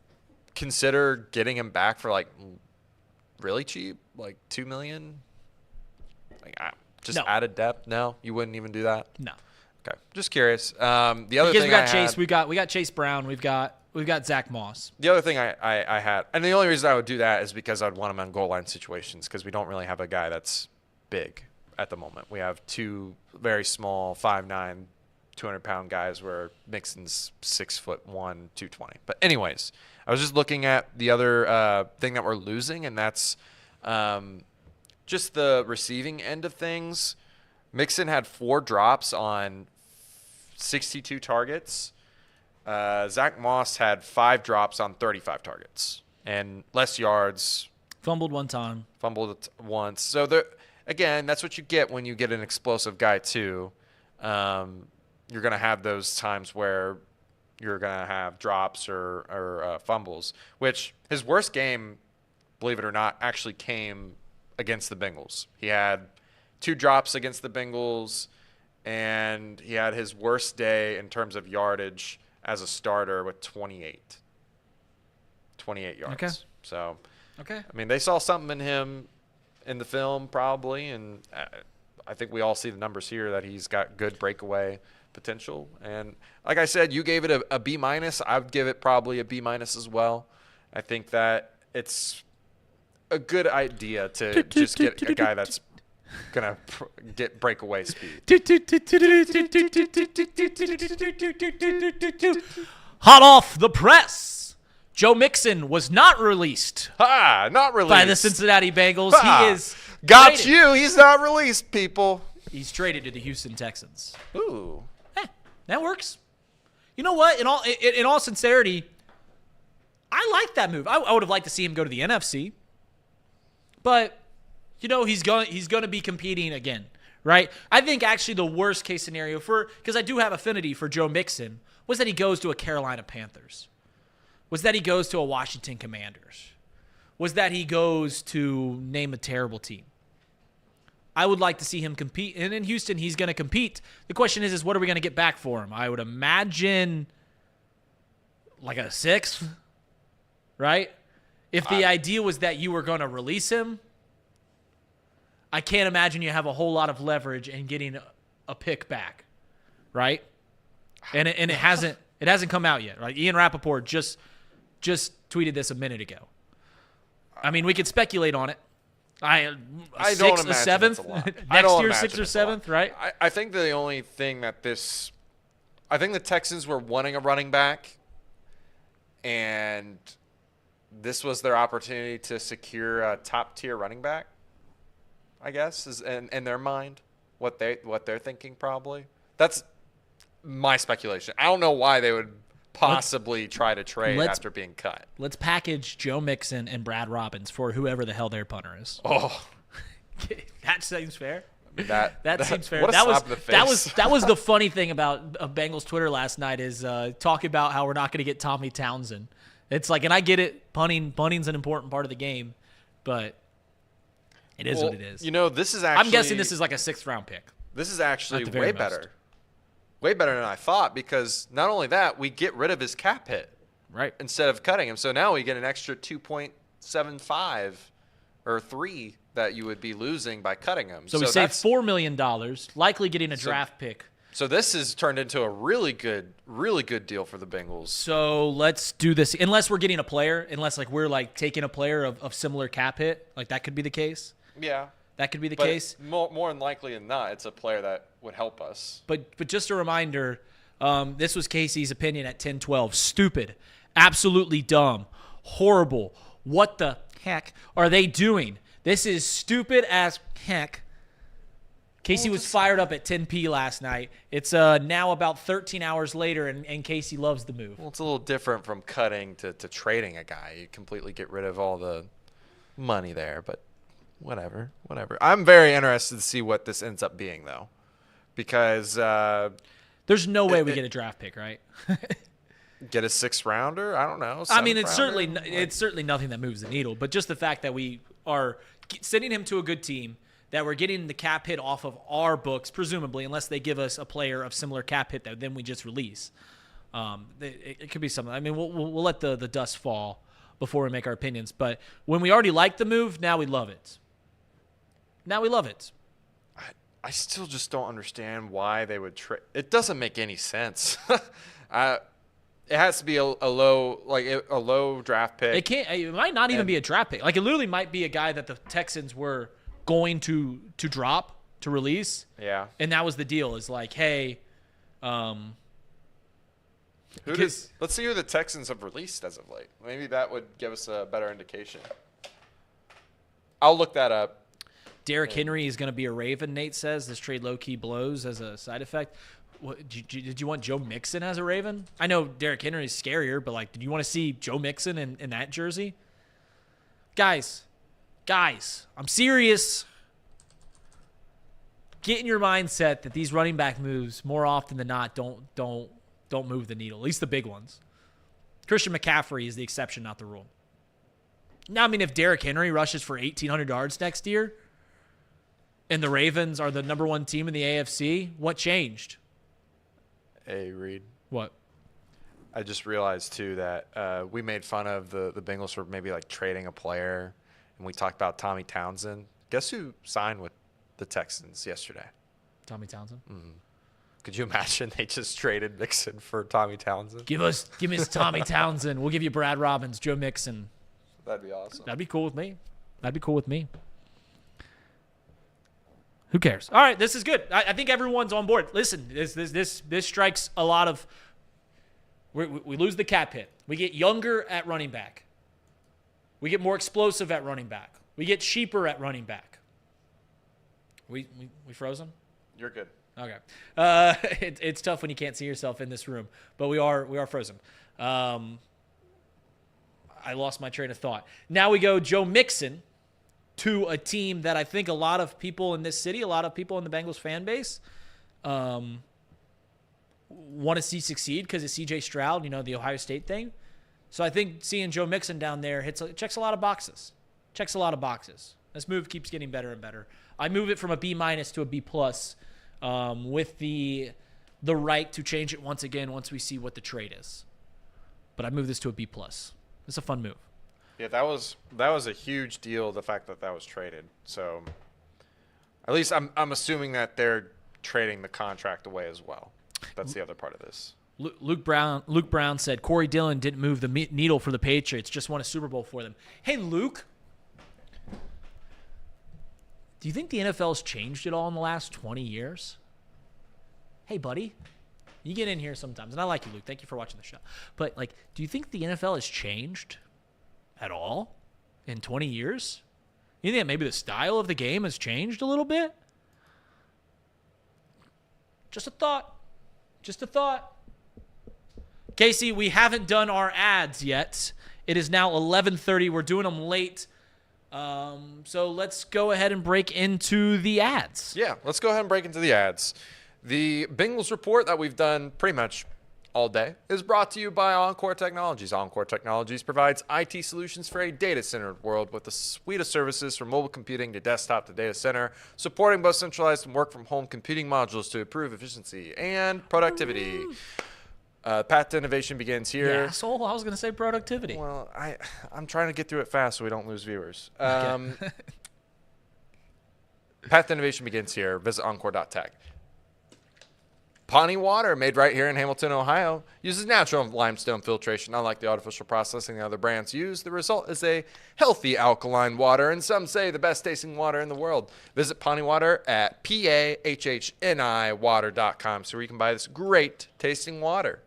consider getting him back for, like, really cheap, like $2 million? Like, just No. added depth? No? You wouldn't even do that? No. Okay. Just curious. The other Because thing we got I Chase, had, we got Chase Brown, we've got Zach Moss. the other thing I had, and the only reason I would do that is because I'd want him on goal line situations because we don't really have a guy that's big at the moment. We have two very small, 5'9", 200-pound guys where Mixon's 6'1", 220. But anyways, I was just looking at the other thing that we're losing, and that's just the receiving end of things. Mixon had 4 drops on 62 targets. Zach Moss had 5 drops on 35 targets and less yards. Fumbled one time. Fumbled once. So, again, that's what you get when you get an explosive guy, too. You're going to have those times where you're going to have drops or fumbles, which his worst game, believe it or not, actually came against the Bengals. He had 2 drops against the Bengals, and he had his worst day in terms of yardage as a starter with 28 yards. Okay. So, Okay. I mean, they saw something in him in the film probably, and I think we all see the numbers here that he's got good breakaway potential. And like I said, you gave it a B-. I would give it probably a B- as well. I think that it's a good idea to just get a guy that's going to get breakaway speed. Hot off the press. Joe Mixon was not released Not released. by the Cincinnati Bengals. He is got traded. you. He's not released, people. He's traded to the Houston Texans. Ooh. That works. You know what? In all sincerity, I like that move. I would have liked to see him go to the NFC, but you know he's going to be competing again, right? I think actually the worst case scenario because I do have affinity for Joe Mixon was that he goes to a Carolina Panthers, was that he goes to a Washington Commanders, was that he goes to name a terrible team. I would like to see him compete. And in Houston, he's going to compete. The question is what are we going to get back for him? I would imagine like a 6th, right? If the idea was that you were going to release him, I can't imagine you have a whole lot of leverage in getting a pick back, right? and it hasn't come out yet. Right? Ian Rappaport just tweeted this a minute ago. I mean, we could speculate on it. I don't sixth, imagine a seventh it's a lot. next year, sixth or seventh, right? I think the only thing that I think the Texans were wanting a running back, and this was their opportunity to secure a top-tier running back, I guess, is in their mind, what they're thinking probably. That's my speculation. I don't know why they would possibly try to trade after being cut. Let's package Joe Mixon and Brad Robbins for whoever the hell their punter is. Oh, that seems fair. That seems fair. What a slap in the face. That was the funny thing about Bengals Twitter last night is talking about how we're not going to get Tommy Townsend. It's like, and I get it, punting's an important part of the game, but it is what it is. You know, this is actually. I'm guessing this is like a 6th round pick. This is actually At the very way most. better. Way better than I thought, because not only that, we get rid of his cap hit Right. instead of cutting him. So now we get an extra 2.75 or 3 that you would be losing by cutting him. So we save $4 million, likely getting a draft pick. So this has turned into a really good deal for the Bengals. So let's do this. Unless we're getting a player, unless like we're like taking a player of similar cap hit, like that could be the case. Yeah. That could be the But case. more than likely than not, it's a player that would help us. But just a reminder, this was Casey's opinion at 10-12. Stupid. Absolutely dumb. Horrible. What the heck are they doing? This is stupid as heck. Casey was fired up at 10 p last night. It's now about 13 hours later, and Casey loves the move. Well, it's a little different from cutting to trading a guy. You completely get rid of all the money there, but whatever. I'm very interested to see what this ends up being, though, because There's no way we get a draft pick, right? get a 6th rounder. I don't know. I mean, it's 7th rounder? certainly nothing that moves the needle, but just the fact that we are sending him to a good team, that we're getting the cap hit off of our books, presumably, unless they give us a player of similar cap hit that then we just release. It could be something. I mean, we'll let the dust fall before we make our opinions. But when we already like the move, now we love it. I still just don't understand why they would trade. It doesn't make any sense. It has to be a low draft pick. It might not even be a draft pick. Like, it literally might be a guy that the Texans were going to drop, to release. Yeah. And that was the deal, is like, hey, Let's see who the Texans have released as of late. Maybe that would give us a better indication. I'll look that up. Derrick Henry is going to be a Raven, Nate says. This trade low-key blows as a side effect. Did you want Joe Mixon as a Raven? I know Derrick Henry is scarier, but, like, did you want to see Joe Mixon in that jersey? Guys, I'm serious. Get in your mindset that these running back moves, more often than not, don't move the needle, at least the big ones. Christian McCaffrey is the exception, not the rule. Now, I mean, if Derrick Henry rushes for 1,800 yards next year and the Ravens are the number 1 team in the AFC, what changed? Hey, Reid. What? I just realized, too, that we made fun of the Bengals for maybe, like, trading a player, and we talked about Tommy Townsend. Guess who signed with the Texans yesterday? Tommy Townsend? Mm-hmm. Could you imagine they just traded Mixon for Tommy Townsend? Give me Tommy Townsend. We'll give you Brad Robbins, Joe Mixon. That'd be awesome. That'd be cool with me. Who cares? All right, this is good. I think everyone's on board. Listen, this strikes a lot of. We lose the cap hit. We get younger at running back. We get more explosive at running back. We get cheaper at running back. We frozen? You're good. Okay. It's tough when you can't see yourself in this room, but we are frozen. I lost my train of thought. Now we go Joe Mixon to a team that I think a lot of people in this city, a lot of people in the Bengals fan base, want to see succeed because of C.J. Stroud, the Ohio State thing. So I think seeing Joe Mixon down there checks a lot of boxes. This move keeps getting better and better. I move it from a B- to a B+, with the right to change it once again once we see what the trade is. But I move this to a B+. It's a fun move. Yeah, that was a huge deal, the fact that was traded. So at least I'm assuming that they're trading the contract away as well. That's the other part of this. Luke Brown said Corey Dillon didn't move the needle for the Patriots, just won a Super Bowl for them. Hey, Luke, do you think the NFL's changed at all in the last 20 years? Hey, buddy, you get in here sometimes, and I like you, Luke. Thank you for watching the show. But, like, do you think the NFL has changed at all in 20 years? You think that maybe the style of the game has changed a little bit? Just a thought. Just a thought. Casey, we haven't done our ads yet. It is now 11:30. We're doing them late. So let's go ahead and break into the ads. Yeah, let's go ahead and break into the ads. The Bengals report that we've done pretty much all day is brought to you by Encore Technologies. Encore Technologies provides IT solutions for a data-centered world with a suite of services from mobile computing to desktop to data center, supporting both centralized and work-from-home computing modules to improve efficiency and productivity. Path to innovation begins here. Yeah, so I was going to say productivity. Well, I'm trying to get through it fast so we don't lose viewers. Okay. Path to innovation begins here. Visit encore.tech. Pawnee water, made right here in Hamilton, Ohio, uses natural limestone filtration. Unlike the artificial processing the other brands use, the result is a healthy alkaline water, and some say the best tasting water in the world. Visit Pawnee Water at PAHHNIwater.com so you can buy this great tasting water.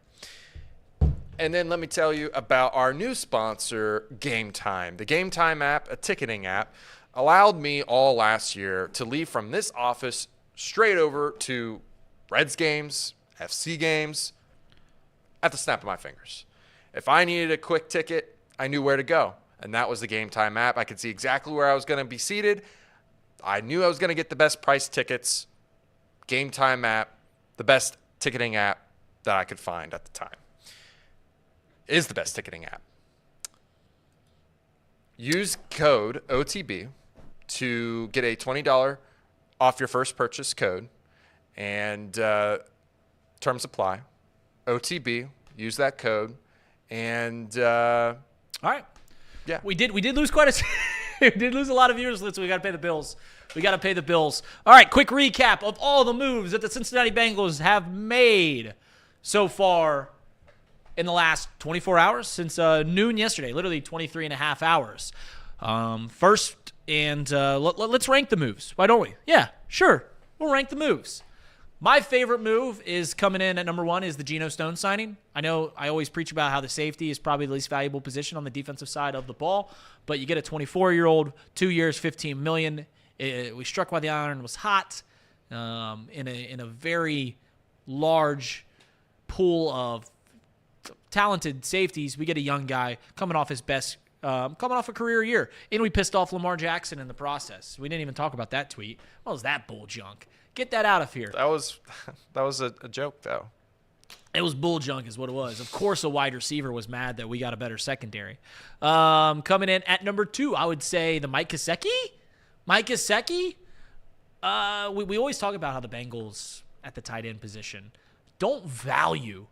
And then let me tell you about our new sponsor, Game Time. The Game Time app, a ticketing app, allowed me all last year to leave from this office straight over to Reds games, FC games, at the snap of my fingers. If I needed a quick ticket, I knew where to go. And that was the Game Time app. I could see exactly where I was going to be seated. I knew I was going to get the best price tickets. Game Time app, the best ticketing app that I could find at the time. Is the best ticketing app. Use code OTB to get a $20 off your first purchase code. And terms apply. OTB, use that code. And all right. Yeah. We did lose quite a we did lose a lot of viewers, so we got to pay the bills. We got to pay the bills. All right, quick recap of all the moves that the Cincinnati Bengals have made so far in the last 24 hours since noon yesterday, literally 23 and a half hours. First, and let's rank the moves. Why don't we? Yeah, sure. We'll rank the moves. My favorite move is coming in at number one is the Geno Stone signing. I know I always preach about how the safety is probably the least valuable position on the defensive side of the ball, but you get a 24-year-old, 2 years, $15 million. We struck while the iron was hot in a very large pool of talented safeties. We get a young guy coming off his best, coming off a career year, and we pissed off Lamar Jackson in the process. We didn't even talk about that tweet. What was that bull junk? Get that out of here. That was a joke, though. It was bull junk is what it was. Of course, a wide receiver was mad that we got a better secondary. Coming in at number two, I would say the Mike Gesecki. Mike Gesecki, we always talk about how the Bengals at the tight end position do not value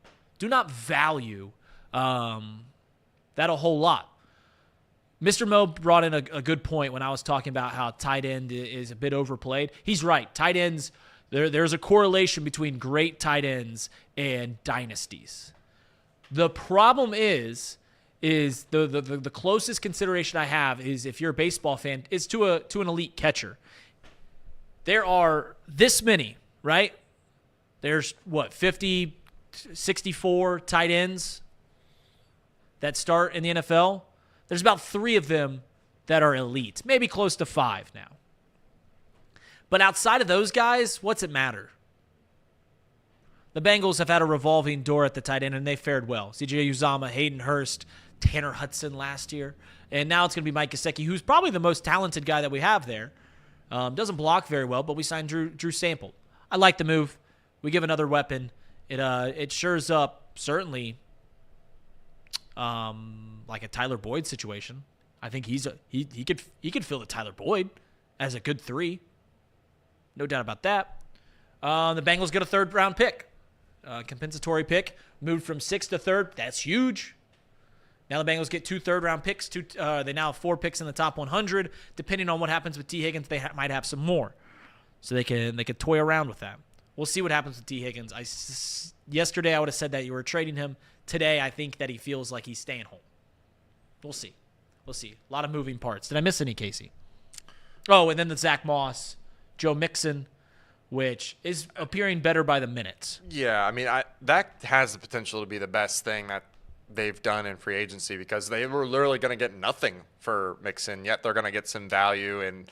that a whole lot. Mr. Mo brought in a good point when I was talking about how tight end is a bit overplayed. He's right. Tight ends, there's a correlation between great tight ends and dynasties. The problem is the closest consideration I have is if you're a baseball fan, is to an elite catcher. There are this many, right? There's 50, 64 tight ends that start in the NFL. There's about 3 of them that are elite, maybe close to 5 now. But outside of those guys, what's it matter? The Bengals have had a revolving door at the tight end, and they fared well. C.J. Uzomah, Hayden Hurst, Tanner Hudson last year. And now it's going to be Mike Gesecki, who's probably the most talented guy that we have there. Doesn't block very well, but we signed Drew Sample. I like the move. We give another weapon. It shores up, certainly, like a Tyler Boyd situation. I think he could fill the Tyler Boyd as a good 3. No doubt about that. The Bengals get a 3rd-round pick. Compensatory pick. Moved from 6th to 3rd. That's huge. Now the Bengals get 2 3rd-round picks. They now have 4 picks in the top 100. Depending on what happens with Tee Higgins, they might have some more. So they could toy around with that. We'll see what happens with Tee Higgins. Yesterday, I would have said that you were trading him. Today, I think that he feels like he's staying home. We'll see. We'll see. A lot of moving parts. Did I miss any, Casey? Oh, and then the Zach Moss, Joe Mixon, which is appearing better by the minute. Yeah, I mean, that has the potential to be the best thing that they've done in free agency because they were literally going to get nothing for Mixon, yet they're going to get some value and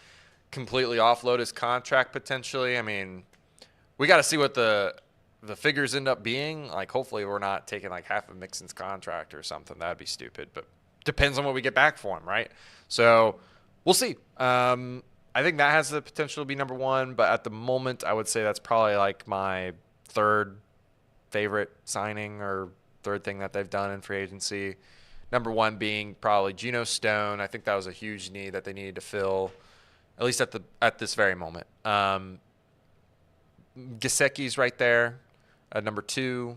completely offload his contract potentially. I mean, we got to see what the figures end up being. Like, hopefully we're not taking like half of Mixon's contract or something. That'd be stupid, but depends on what we get back for him, right? So we'll see. I think that has the potential to be number one, but at the moment, I would say that's probably like my third favorite signing or third thing that they've done in free agency. Number one being probably Geno Stone. I think that was a huge need that they needed to fill, at least at this very moment. Gesecki's right there at number two.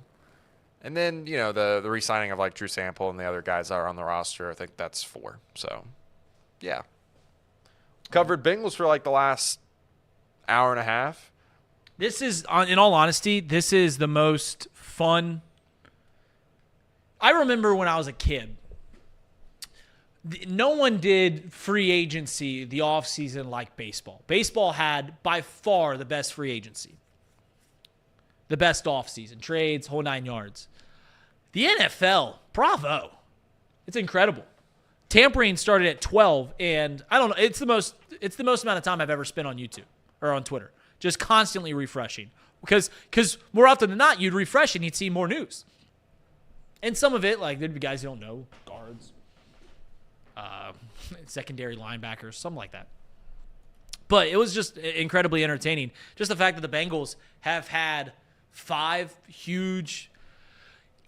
And then, you know, the re-signing of like Drew Sample and the other guys that are on the roster, I think that's four. So, yeah. Covered Bengals for like the last hour and a half. This is, in all honesty, this is the most fun. I remember when I was a kid, no one did free agency the offseason like baseball. Baseball had by far the best free agency, the best offseason, trades, whole 9 yards. The NFL, bravo. It's incredible. Tampering started at 12, and I don't know, it's the most amount of time I've ever spent on YouTube or on Twitter, just constantly refreshing. Because more often than not, you'd refresh and you'd see more news. And some of it, like, there'd be guys you don't know, guards, secondary linebackers, something like that. But it was just incredibly entertaining. Just the fact that the Bengals have had 5 huge.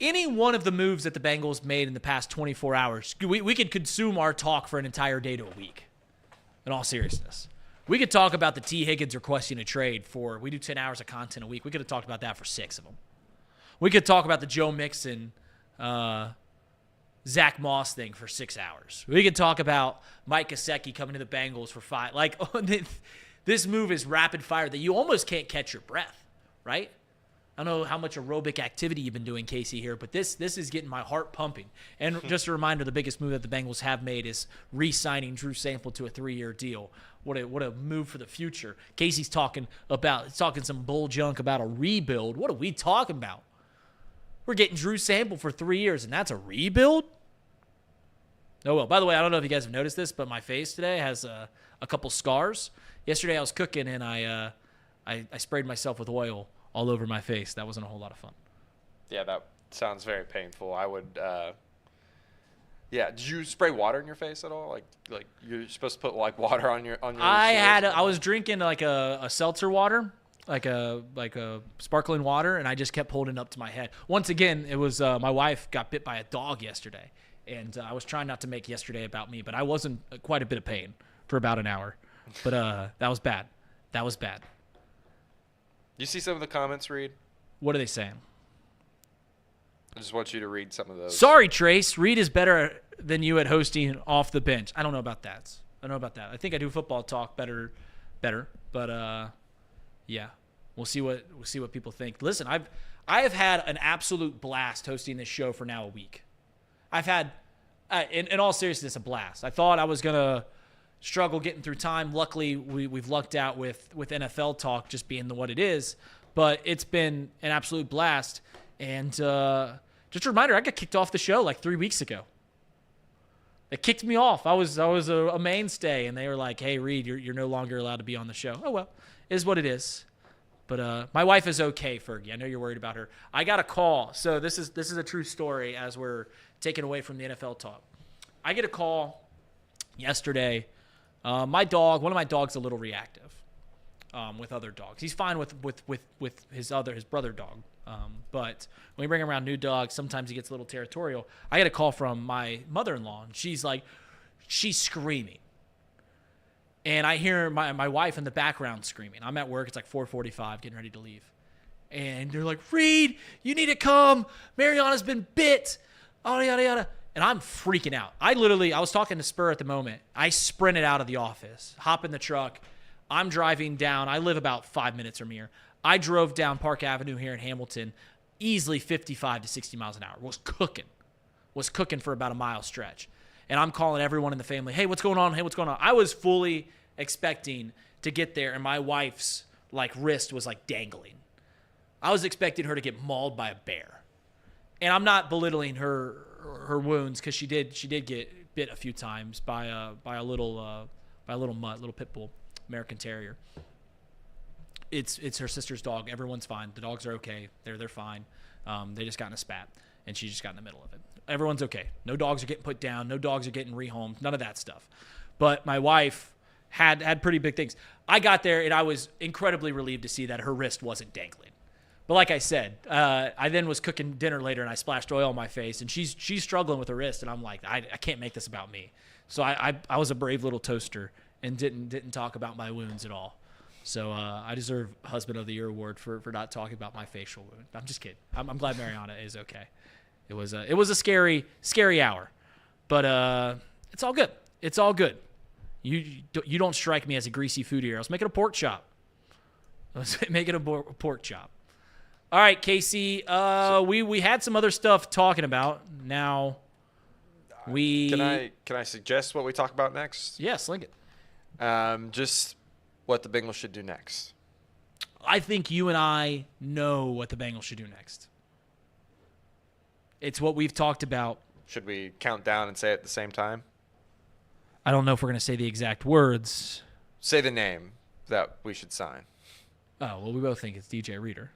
Any one of the moves that the Bengals made in the past 24 hours, we could consume our talk for an entire day to a week. In all seriousness, we could talk about the Tee Higgins requesting a trade for. We do 10 hours of content a week. We could have talked about that for 6 of them. We could talk about the Joe Mixon, Zach Moss thing for 6 hours. We could talk about Mike Gesecki coming to the Bengals for 5. Like, this move is rapid fire that you almost can't catch your breath, right? I don't know how much aerobic activity you've been doing, Casey, here, but this is getting my heart pumping. And just a reminder, the biggest move that the Bengals have made is re-signing Drew Sample to a 3-year deal. What a move for the future. Casey's talking some bull junk about a rebuild. What are we talking about? We're getting Drew Sample for 3 years, and that's a rebuild? Oh, well. By the way, I don't know if you guys have noticed this, but my face today has a couple scars. Yesterday I was cooking, and I sprayed myself with oil all over my face. That wasn't a whole lot of fun. Yeah, that sounds very painful. I would, did you spray water in your face at all? Like you're supposed to put like water on your I was drinking like a seltzer water, like a sparkling water, and I just kept holding it up to my head. Once again, it was my wife got bit by a dog yesterday, and I was trying not to make yesterday about me, but I was in quite a bit of pain for about an hour. But that was bad. That was bad. You see some of the comments, Reid? What are they saying? I just want you to read some of those. Sorry, Trace. Reid is better than you at hosting off the bench. I don't know about that. I think I do football talk better. But yeah, we'll see what people think. Listen, I have had an absolute blast hosting this show for now a week. I've had, in all seriousness, a blast. I thought I was gonna struggle getting through time. Luckily, we've lucked out with NFL talk just being what it is. But it's been an absolute blast. And just a reminder, I got kicked off the show like 3 weeks ago. They kicked me off. I was a mainstay, and they were like, "Hey, Reid, you're no longer allowed to be on the show." Oh well, it is what it is. But my wife is okay, Fergie. I know you're worried about her. I got a call. So this is a true story as we're taken away from the NFL talk. I get a call yesterday. One of my dogs, a little reactive with other dogs. He's fine with his brother dog. But when we bring around new dogs, sometimes he gets a little territorial. I get a call from my mother-in-law, and she's screaming. And I hear my wife in the background screaming. I'm at work. It's like 4:45, getting ready to leave. And they're like, "Reid, you need to come. Mariana's been bit. Yada, yada, yada." And I'm freaking out. I was talking to Spur at the moment. I sprinted out of the office, hop in the truck. I'm driving down. I live about 5 minutes from here. I drove down Park Avenue here in Hamilton, easily 55 to 60 miles an hour. Was cooking for about a mile stretch. And I'm calling everyone in the family, hey, what's going on? Hey, what's going on? I was fully expecting to get there, and my wife's wrist was dangling. I was expecting her to get mauled by a bear. And I'm not belittling her wounds, because she did get bit a few times by a little mutt, little pit bull, American Terrier. It's her sister's dog. Everyone's fine. The dogs are okay. They're fine. They just got in a spat, and she just got in the middle of it. Everyone's okay. No dogs are getting put down. No dogs are getting rehomed. None of that stuff. But my wife had pretty big things. I got there, and I was incredibly relieved to see that her wrist wasn't dangling. But like I said, I then was cooking dinner later, and I splashed oil on my face, and she's struggling with her wrist, and I'm like, I can't make this about me. So I was a brave little toaster and didn't talk about my wounds at all. So I deserve Husband of the Year award for not talking about my facial wound. I'm just kidding. I'm glad Mariana is okay. It was a scary hour, but it's all good. It's all good. You don't strike me as a greasy food eater. I was making a pork chop. All right, Casey. We had some other stuff talking about. Now Can I suggest what we talk about next? Yeah, sling it. Just what the Bengals should do next. I think you and I know what the Bengals should do next. It's what we've talked about. Should we count down and say it at the same time? I don't know if we're going to say the exact words. Say the name that we should sign. Oh, well, we both think it's DJ Reader.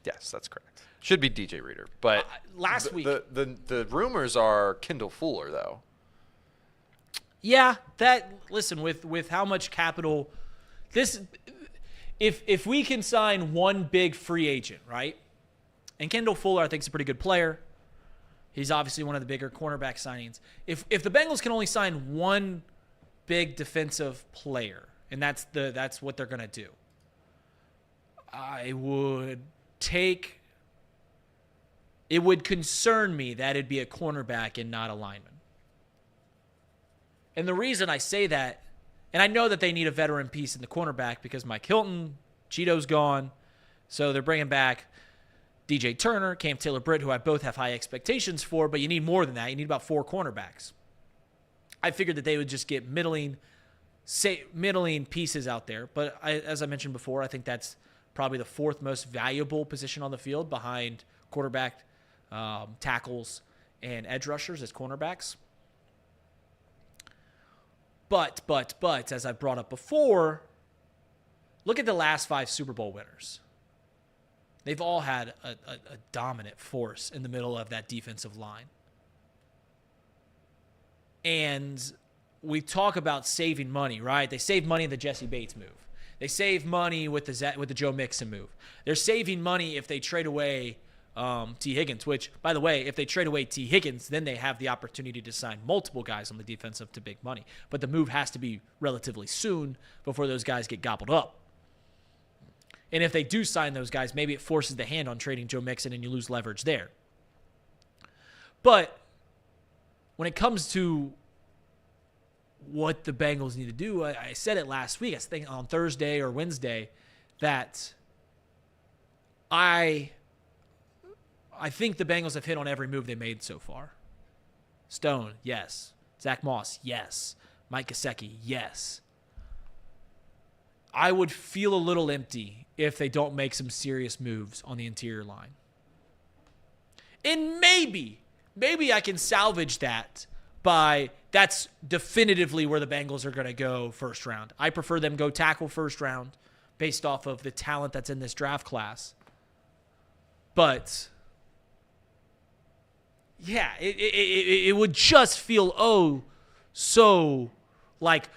Yes, that's correct. Should be DJ Reader, but last week the rumors are Kendall Fuller though. Yeah, listen, with how much capital this, if we can sign one big free agent, right? And Kendall Fuller, I think, is a pretty good player. He's obviously one of the bigger cornerback signings. If the Bengals can only sign one big defensive player, and that's what they're gonna do, it would concern me that it'd be a cornerback and not a lineman. And the reason I say that, and I know that they need a veteran piece in the cornerback because Mike Hilton, Cheeto's gone, so they're bringing back DJ Turner, Cam Taylor-Britt, who I both have high expectations for, but you need more than that. You need about 4 cornerbacks. I figured that they would just get middling pieces out there, but as I mentioned before, I think that's probably the 4th most valuable position on the field behind quarterback, tackles, and edge rushers as cornerbacks. But, as I brought up before, look at the last 5 Super Bowl winners. They've all had a dominant force in the middle of that defensive line. And we talk about saving money, right? They saved money in the Jesse Bates move. They save money with the Joe Mixon move. They're saving money if they trade away Tee Higgins, which, by the way, if they trade away Tee Higgins, then they have the opportunity to sign multiple guys on the defensive to big money. But the move has to be relatively soon before those guys get gobbled up. And if they do sign those guys, maybe it forces the hand on trading Joe Mixon and you lose leverage there. But when it comes to what the Bengals need to do, I said it last week, I think on Thursday or Wednesday, that I think the Bengals have hit on every move they made so far. Stone, yes. Zach Moss, yes. Mike Gesecki, yes. I would feel a little empty if they don't make some serious moves on the interior line. And maybe I can salvage that by that's definitively where the Bengals are going to go first round. I prefer them go tackle first round based off of the talent that's in this draft class. But yeah, it would just feel so like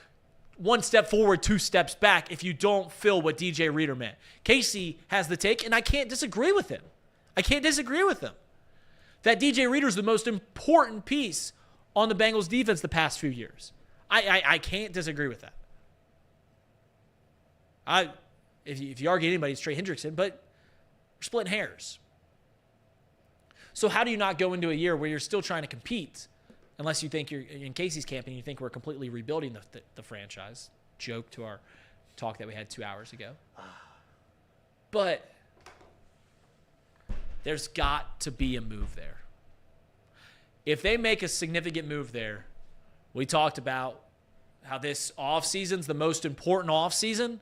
one step forward, 2 steps back if you don't fill what DJ Reader meant. Casey has the take, and I can't disagree with him. That DJ Reader is the most important piece on the Bengals defense the past few years. I can't disagree with that. If you argue anybody, it's Trey Hendrickson, but we're splitting hairs. So how do you not go into a year where you're still trying to compete, unless you think you're in Casey's camp and you think we're completely rebuilding the franchise? Joke to our talk that we had 2 hours ago. But there's got to be a move there. If they make a significant move there, we talked about how this offseason's the most important offseason,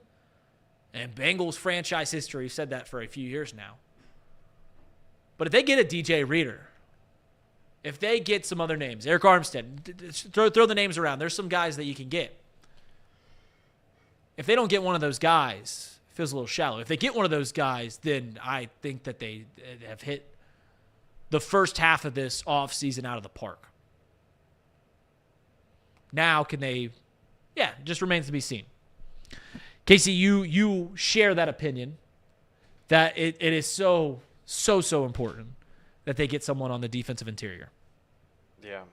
and Bengals franchise history, we've said that for a few years now. But if they get a DJ Reader, if they get some other names, Eric Armstead, throw the names around. There's some guys that you can get. If they don't get one of those guys, it feels a little shallow. If they get one of those guys, then I think that they have hit the first half of this offseason out of the park. Now, can they? Yeah, it just remains to be seen. Casey, you share that opinion that it is so important that they get someone on the defensive interior. Yeah.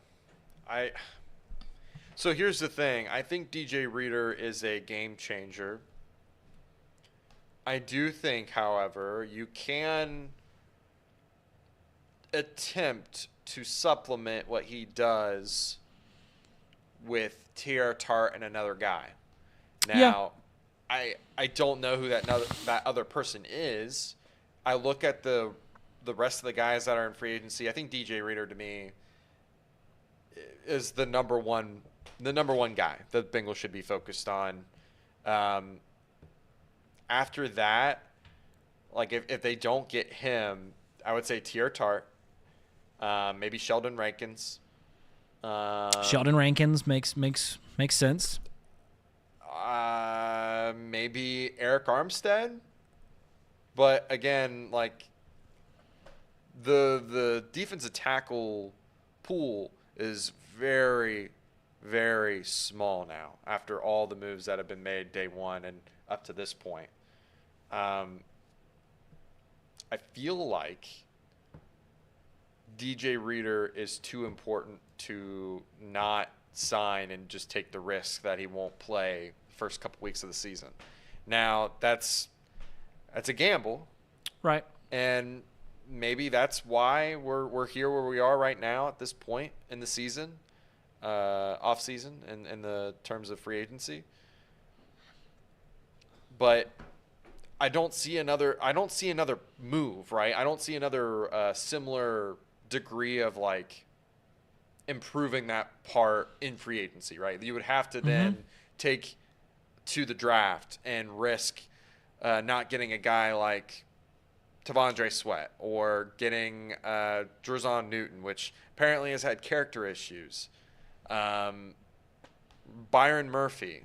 So here's the thing. I think DJ Reader is a game changer. I do think, however, you can attempt to supplement what he does with T.R. Tart and another guy. Now, I don't know who that other person is. I look at the rest of the guys that are in free agency. I think DJ Reader, to me, is the number one guy the Bengals should be focused on. After that, like if they don't get him, I would say T.R. Tart, maybe Sheldon Rankins. Sheldon Rankins makes sense. Maybe Eric Armstead. But again, like the defensive tackle pool is very, very small now after all the moves that have been made day one and up to this point. I feel like DJ Reader is too important to not sign and just take the risk that he won't play the first couple weeks of the season. Now, that's a gamble. Right. And maybe that's why we're here where we are right now at this point in the season, off season, in the terms of free agency. But I don't see another move, right? I don't see another similar degree of like improving that part in free agency, right? You would have to then take to the draft and risk not getting a guy like Tavondre Sweat or getting Drazon Newton, which apparently has had character issues. Byron Murphy,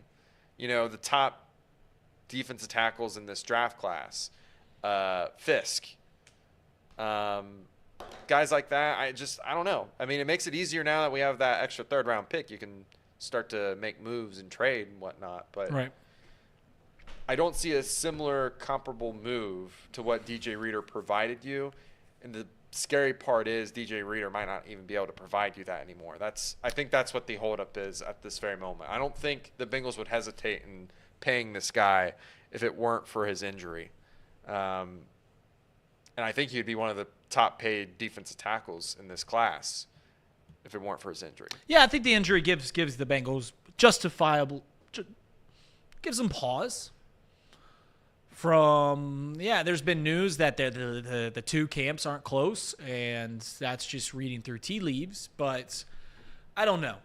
the top defensive tackles in this draft class. Fisk. Guys like that, I don't know. I mean, it makes it easier now that we have that extra third-round pick. You can start to make moves and trade and whatnot. But right. I don't see a similar comparable move to what DJ Reader provided you. And the scary part is DJ Reader might not even be able to provide you that anymore. I think that's what the holdup is at this very moment. I don't think the Bengals would hesitate in paying this guy if it weren't for his injury. And I think he'd be one of the top paid defensive tackles in this class if it weren't for his injury. Yeah, I think the injury gives the Bengals gives them pause. There's been news that the two camps aren't close, and that's just reading through tea leaves. But I don't know.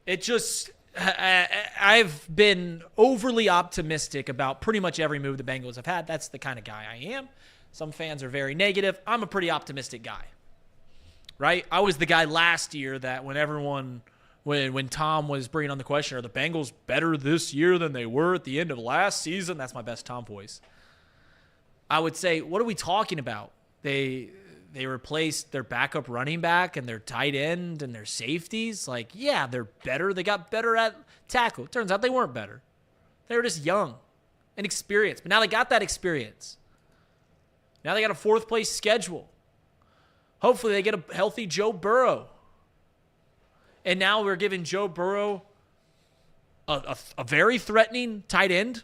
It just I've been overly optimistic about pretty much every move the Bengals have had. That's the kind of guy I am. Some fans are very negative. I'm a pretty optimistic guy, right? I was the guy last year that when Tom was bringing on the question, are the Bengals better this year than they were at the end of last season? That's my best Tom voice. I would say, what are we talking about? They replaced their backup running back and their tight end and their safeties. Like, yeah, they're better. They got better at tackle. Turns out they weren't better. They were just young and experienced. But now they got that experience. Now they got a fourth-place schedule. Hopefully they get a healthy Joe Burrow. And now we're giving Joe Burrow a very threatening tight end.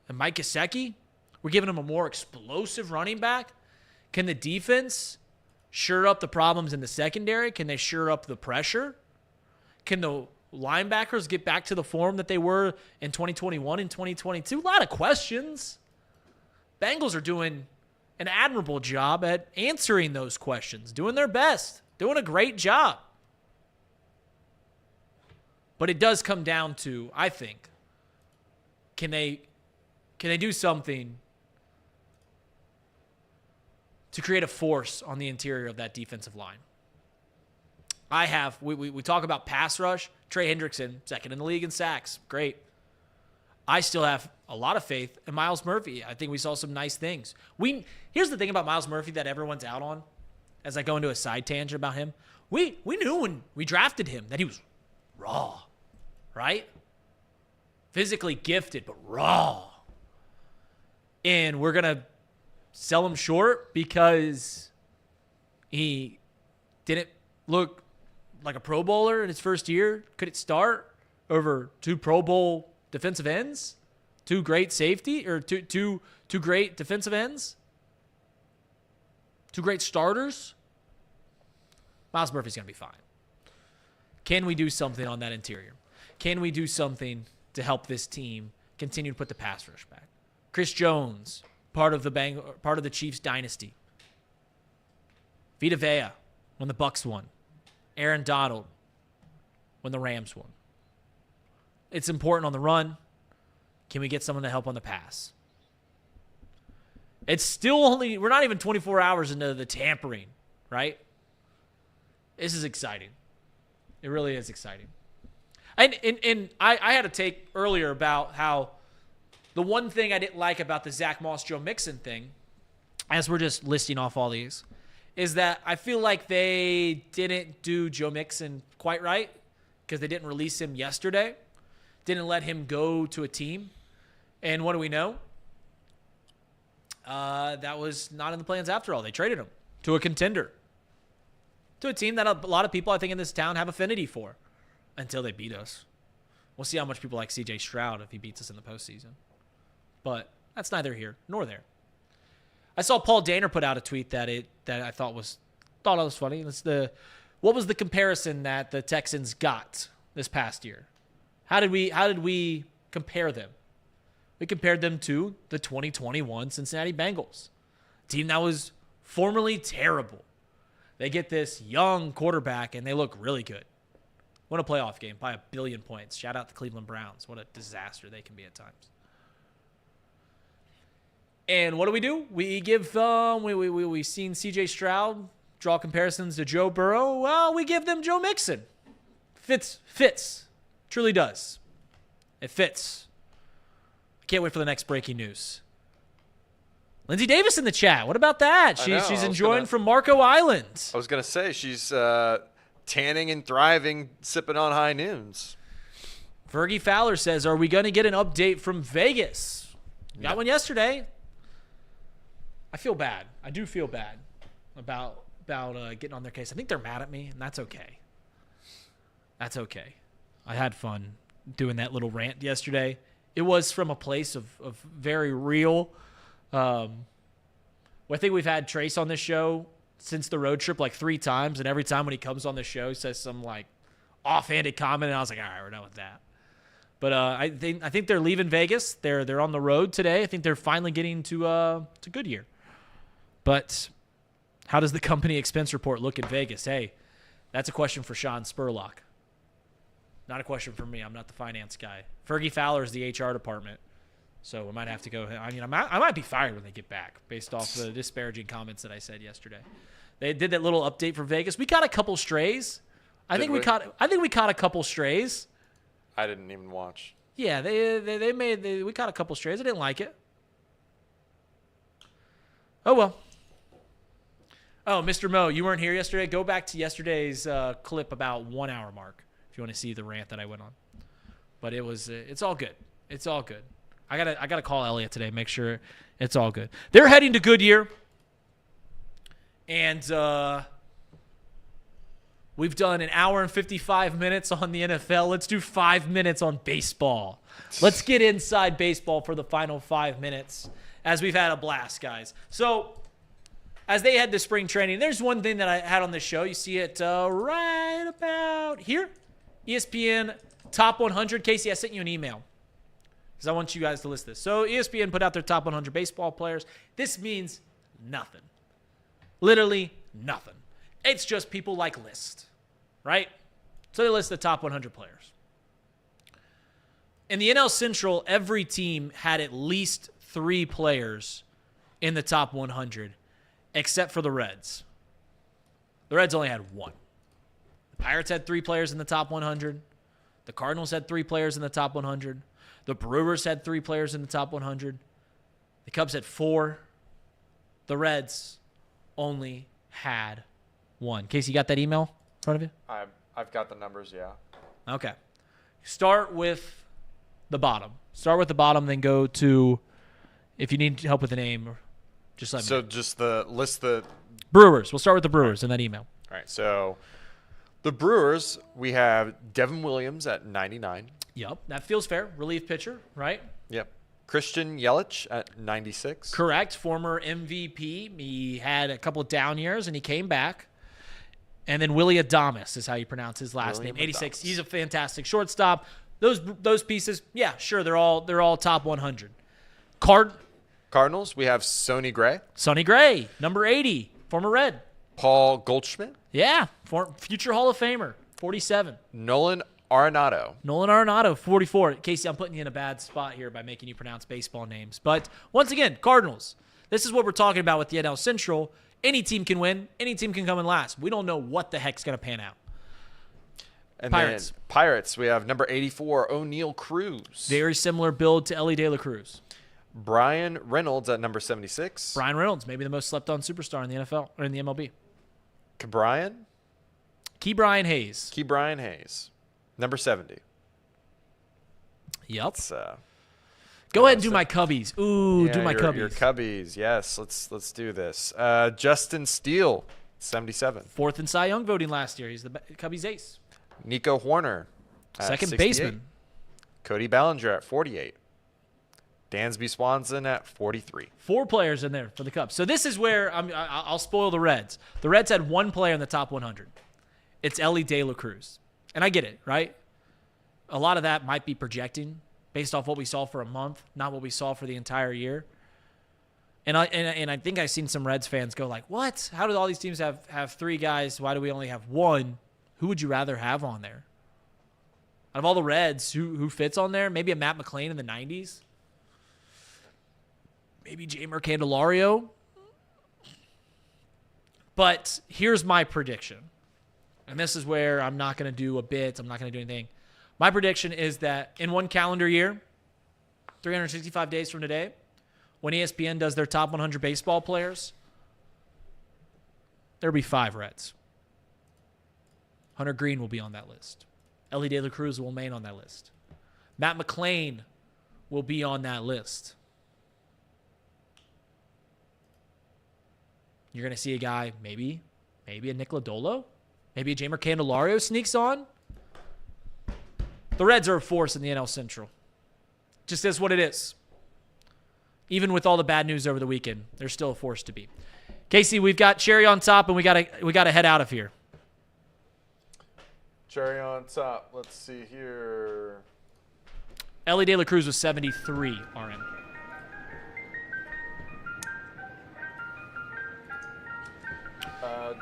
And Mike Gesecki. We're giving him a more explosive running back. Can the defense shore up the problems in the secondary? Can they shore up the pressure? Can the linebackers get back to the form that they were in 2021 and 2022? A lot of questions. Bengals are doing an admirable job at answering those questions, doing their best, doing a great job. But it does come down to, I think, can they do something to create a force on the interior of that defensive line? We talk about pass rush. Trey Hendrickson, second in the league in sacks. Great. I still have a lot of faith in Myles Murphy. I think we saw some nice things. Here's the thing about Myles Murphy that everyone's out on, as I go into a side tangent about him. We knew when we drafted him that he was raw, right? Physically gifted, but raw. And we're going to sell him short because he didn't look like a Pro Bowler in his first year. Could it start over 2 Pro Bowl defensive ends? 2 great safety, or two great defensive ends? 2 great starters? Myles Murphy's going to be fine. Can we do something on that interior? Can we do something to help this team continue to put the pass rush back? Chris Jones, part of the Chiefs dynasty. Vita Vea when the Bucks won. Aaron Donald when the Rams won. It's important on the run. Can we get someone to help on the pass? It's still we're not even 24 hours into the tampering, right? This is exciting. It really is exciting. And I had a take earlier about how the one thing I didn't like about the Zach Moss, Joe Mixon thing, as we're just listing off all these, is that I feel like they didn't do Joe Mixon quite right because they didn't release him yesterday. Didn't let him go to a team. And what do we know? That was not in the plans after all. They traded him to a contender. To a team that a lot of people, I think, in this town have affinity for until they beat us. We'll see how much people like C.J. Stroud if he beats us in the postseason. But that's neither here nor there. I saw Paul Dehner put out a tweet that I thought was funny. What was the comparison that the Texans got this past year? How did we compare them? We compared them to the 2021 Cincinnati Bengals, a team that was formerly terrible. They get this young quarterback, and they look really good. Won a playoff game by 1 billion points. Shout out the Cleveland Browns. What a disaster they can be at times. And what do? We give we've seen C.J. Stroud draw comparisons to Joe Burrow. Well, we give them Joe Mixon. Fits. Truly does. It fits. I can't wait for the next breaking news. Lindsay Davis in the chat. What about that? She's enjoying from Marco Island. I was going to say she's tanning and thriving, sipping on high noons. Fergie Fowler says, are we going to get an update from Vegas? Got one yesterday. I feel bad. I do feel bad about getting on their case. I think they're mad at me, and that's okay. That's okay. I had fun doing that little rant yesterday. It was from a place of very real. I think we've had Trace on this show since the road trip like 3 times, and every time when he comes on the show, he says some like offhanded comment, and I was like, all right, we're done with that. But I think they're leaving Vegas. They're on the road today. I think they're finally getting to Goodyear. But how does the company expense report look in Vegas? Hey, that's a question for Sean Spurlock. Not a question for me. I'm not the finance guy. Fergie Fowler is the HR department. So we might have to go. I mean, I might be fired when they get back based off the disparaging comments that I said yesterday. They did that little update for Vegas. We caught a couple strays. I think we caught a couple strays. I didn't even watch. Yeah, we caught a couple strays. I didn't like it. Oh well. Oh, Mr. Mo, you weren't here yesterday. Go back to yesterday's clip about 1 hour mark if you want to see the rant that I went on. But it's all good. It's all good. I gotta call Elliot today, make sure it's all good. They're heading to Goodyear, and we've done an hour and 55 minutes on the NFL. Let's do 5 minutes on baseball. Let's get inside baseball for the final 5 minutes, as we've had a blast, guys. So, as they head to spring training, there's one thing that I had on this show. You see it right about here. ESPN Top 100. Casey, I sent you an email. because I want you guys to list this. So ESPN put out their top 100 baseball players. This means nothing. Literally nothing. It's just people like list, right? So they list the top 100 players. In the NL Central, every team had at least 3 players in the top 100, except for the Reds. The Reds only had 1. The Pirates had 3 players in the top 100. The Cardinals had 3 players in the top 100. The Brewers had 3 players in the top 100. The Cubs had 4. The Reds only had 1. Casey, you got that email in front of you? I've got the numbers, yeah. Okay. Start with the bottom. Start with the bottom, then go to, if you need help with the name, just let me know. So just list the Brewers. We'll start with the Brewers in that email. All right, so the Brewers, we have Devin Williams at 99. Yep, that feels fair. Relief pitcher, right? Yep. Christian Yelich at 96. Correct. Former MVP. He had a couple of down years, and he came back. And then Willie Adames is how you pronounce his last William name. 86. Adames. He's a fantastic shortstop. Those pieces, yeah, sure, they're all top 100. Cardinals, we have Sonny Gray. Sonny Gray, number 80, former Red. Paul Goldschmidt. Yeah, future Hall of Famer, 47. Nolan Arenado. Nolan Arenado, 44. Casey, I'm putting you in a bad spot here by making you pronounce baseball names. But once again, Cardinals. This is what we're talking about with the NL Central. Any team can win. Any team can come in last. We don't know what the heck's going to pan out. And Pirates. then Pirates, we have number 84, O'Neal Cruz. Very similar build to Ellie De La Cruz. Brian Reynolds at number 76. Brian Reynolds, maybe the most slept-on superstar in the NFL or in the MLB. Key Brian Hayes. Brian Hayes. Number 70. Yep. Let's, Go ahead and do my Cubbies. Ooh, do my Cubbies. Your Cubbies, yes. Let's do this. Justin Steele, 77. 4th in Cy Young voting last year. He's the Cubbies ace. Nico Horner, at Second 68. baseman. Cody Bellinger at 48. Dansby Swanson at 43. 4 players in there for the Cubs. So this is where I'll spoil the Reds. The Reds had 1 player in the top 100. It's Ellie De La Cruz. And I get it, right? A lot of that might be projecting based off what we saw for a month, not what we saw for the entire year. And I think I've seen some Reds fans go like, what? How do all these teams have 3 guys? Why do we only have 1? Who would you rather have on there? Out of all the Reds, who fits on there? Maybe a Matt McClain in the 90s? Maybe Jeimer Candelario? But here's my prediction. And this is where I'm not going to do a bit. I'm not going to do anything. My prediction is that in 1 calendar year, 365 days from today, when ESPN does their top 100 baseball players, there'll be 5 Reds. Hunter Green will be on that list. Ellie De La Cruz will remain on that list. Matt McClain will be on that list. You're going to see a guy, maybe a Nick Lodolo, maybe a Jeimer Candelario sneaks on. The Reds are a force in the NL Central. Just is what it is. Even with all the bad news over the weekend, they're still a force to beat. Casey, we've got cherry on top, and we got to head out of here. Cherry on top. Let's see here. Ellie De La Cruz was 73 RN.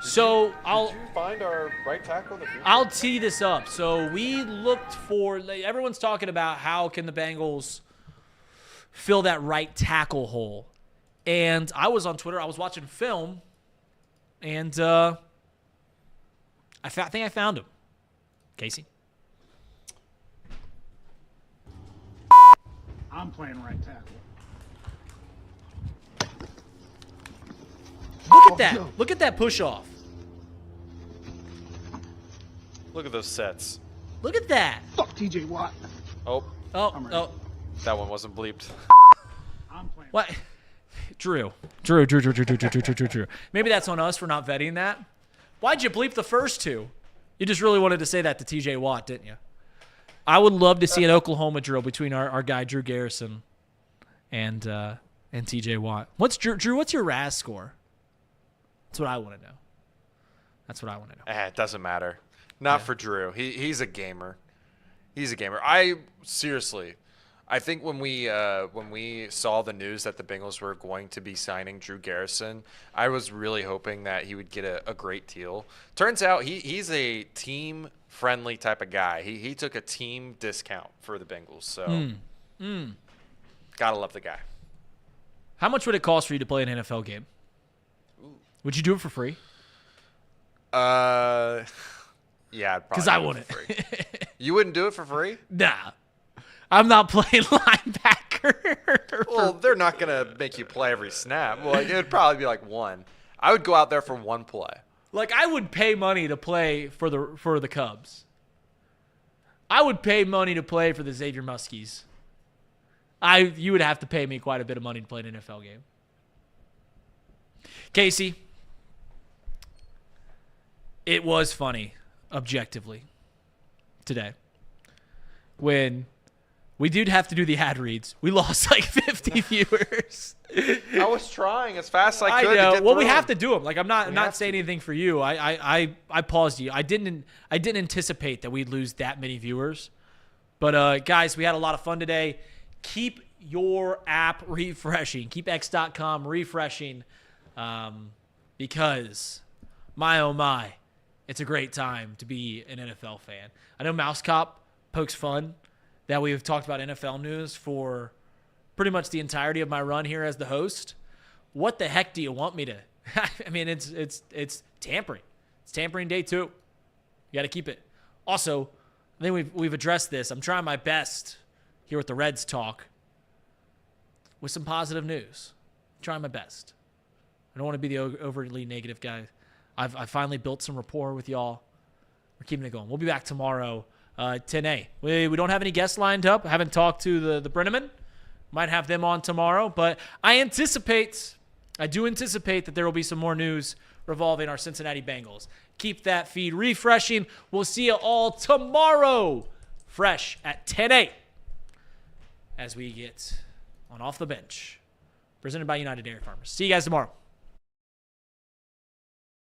Did you find our right tackle? I'll tee this up. So we looked for. Everyone's talking about how can the Bengals fill that right tackle hole, and I was on Twitter. I was watching film, and I think I found him. Casey. I'm playing right tackle. Look at that. Look at that push off. Look at those sets. Look at that. Fuck TJ Watt. Oh, Oh. that one wasn't bleeped. I'm playing. What? Drew. Maybe that's on us for not vetting that. Why'd you bleep the first 2? You just really wanted to say that to TJ Watt, didn't you? I would love to see an Oklahoma drill between our guy Drew Garrison and TJ Watt. Drew, what's your RAS score? That's what I want to know. It doesn't matter. Not for Drew. He's a gamer. I I think when we saw the news that the Bengals were going to be signing Drew Garrison, I was really hoping that he would get a great deal. Turns out he's a team-friendly type of guy. He took a team discount for the Bengals, so gotta love the guy. How much would it cost for you to play an NFL game? Would you do it for free? Yeah, I'd probably. Because I do it wouldn't. for free. You wouldn't do it for free? Nah. I'm not playing linebacker. Well, they're not gonna make you play every snap. Well, it would probably be like one. I would go out there for one play. Like, I would pay money to play for the Cubs. I would pay money to play for the Xavier Muskies. You would have to pay me quite a bit of money to play an NFL game. Casey, it was funny, objectively, today. When we did have to do the ad reads, we lost like 50 viewers. I was trying as fast as I could. I know. To get Well, through we have them. to do them. Like, I'm not saying anything for you. I paused you. I didn't anticipate that we'd lose that many viewers. But guys, we had a lot of fun today. Keep your app refreshing. Keep x.com refreshing, because my oh my, it's a great time to be an NFL fan. I know Mouse Cop pokes fun that we've talked about NFL news for pretty much the entirety of my run here as the host. What the heck do you want me to? I mean, it's tampering. It's tampering day 2. You got to keep it. Also, I think we've addressed this. I'm trying my best here with the Reds talk with some positive news. I'm trying my best. I don't want to be the overly negative guy. I've finally built some rapport with y'all. We're keeping it going. We'll be back tomorrow, 10 We don't have any guests lined up. I haven't talked to the Brenneman. Might have them on tomorrow, but I do anticipate that there will be some more news revolving our Cincinnati Bengals. Keep that feed refreshing. We'll see you all tomorrow, fresh at 10 as we get on Off the Bench, presented by United Dairy Farmers. See you guys tomorrow.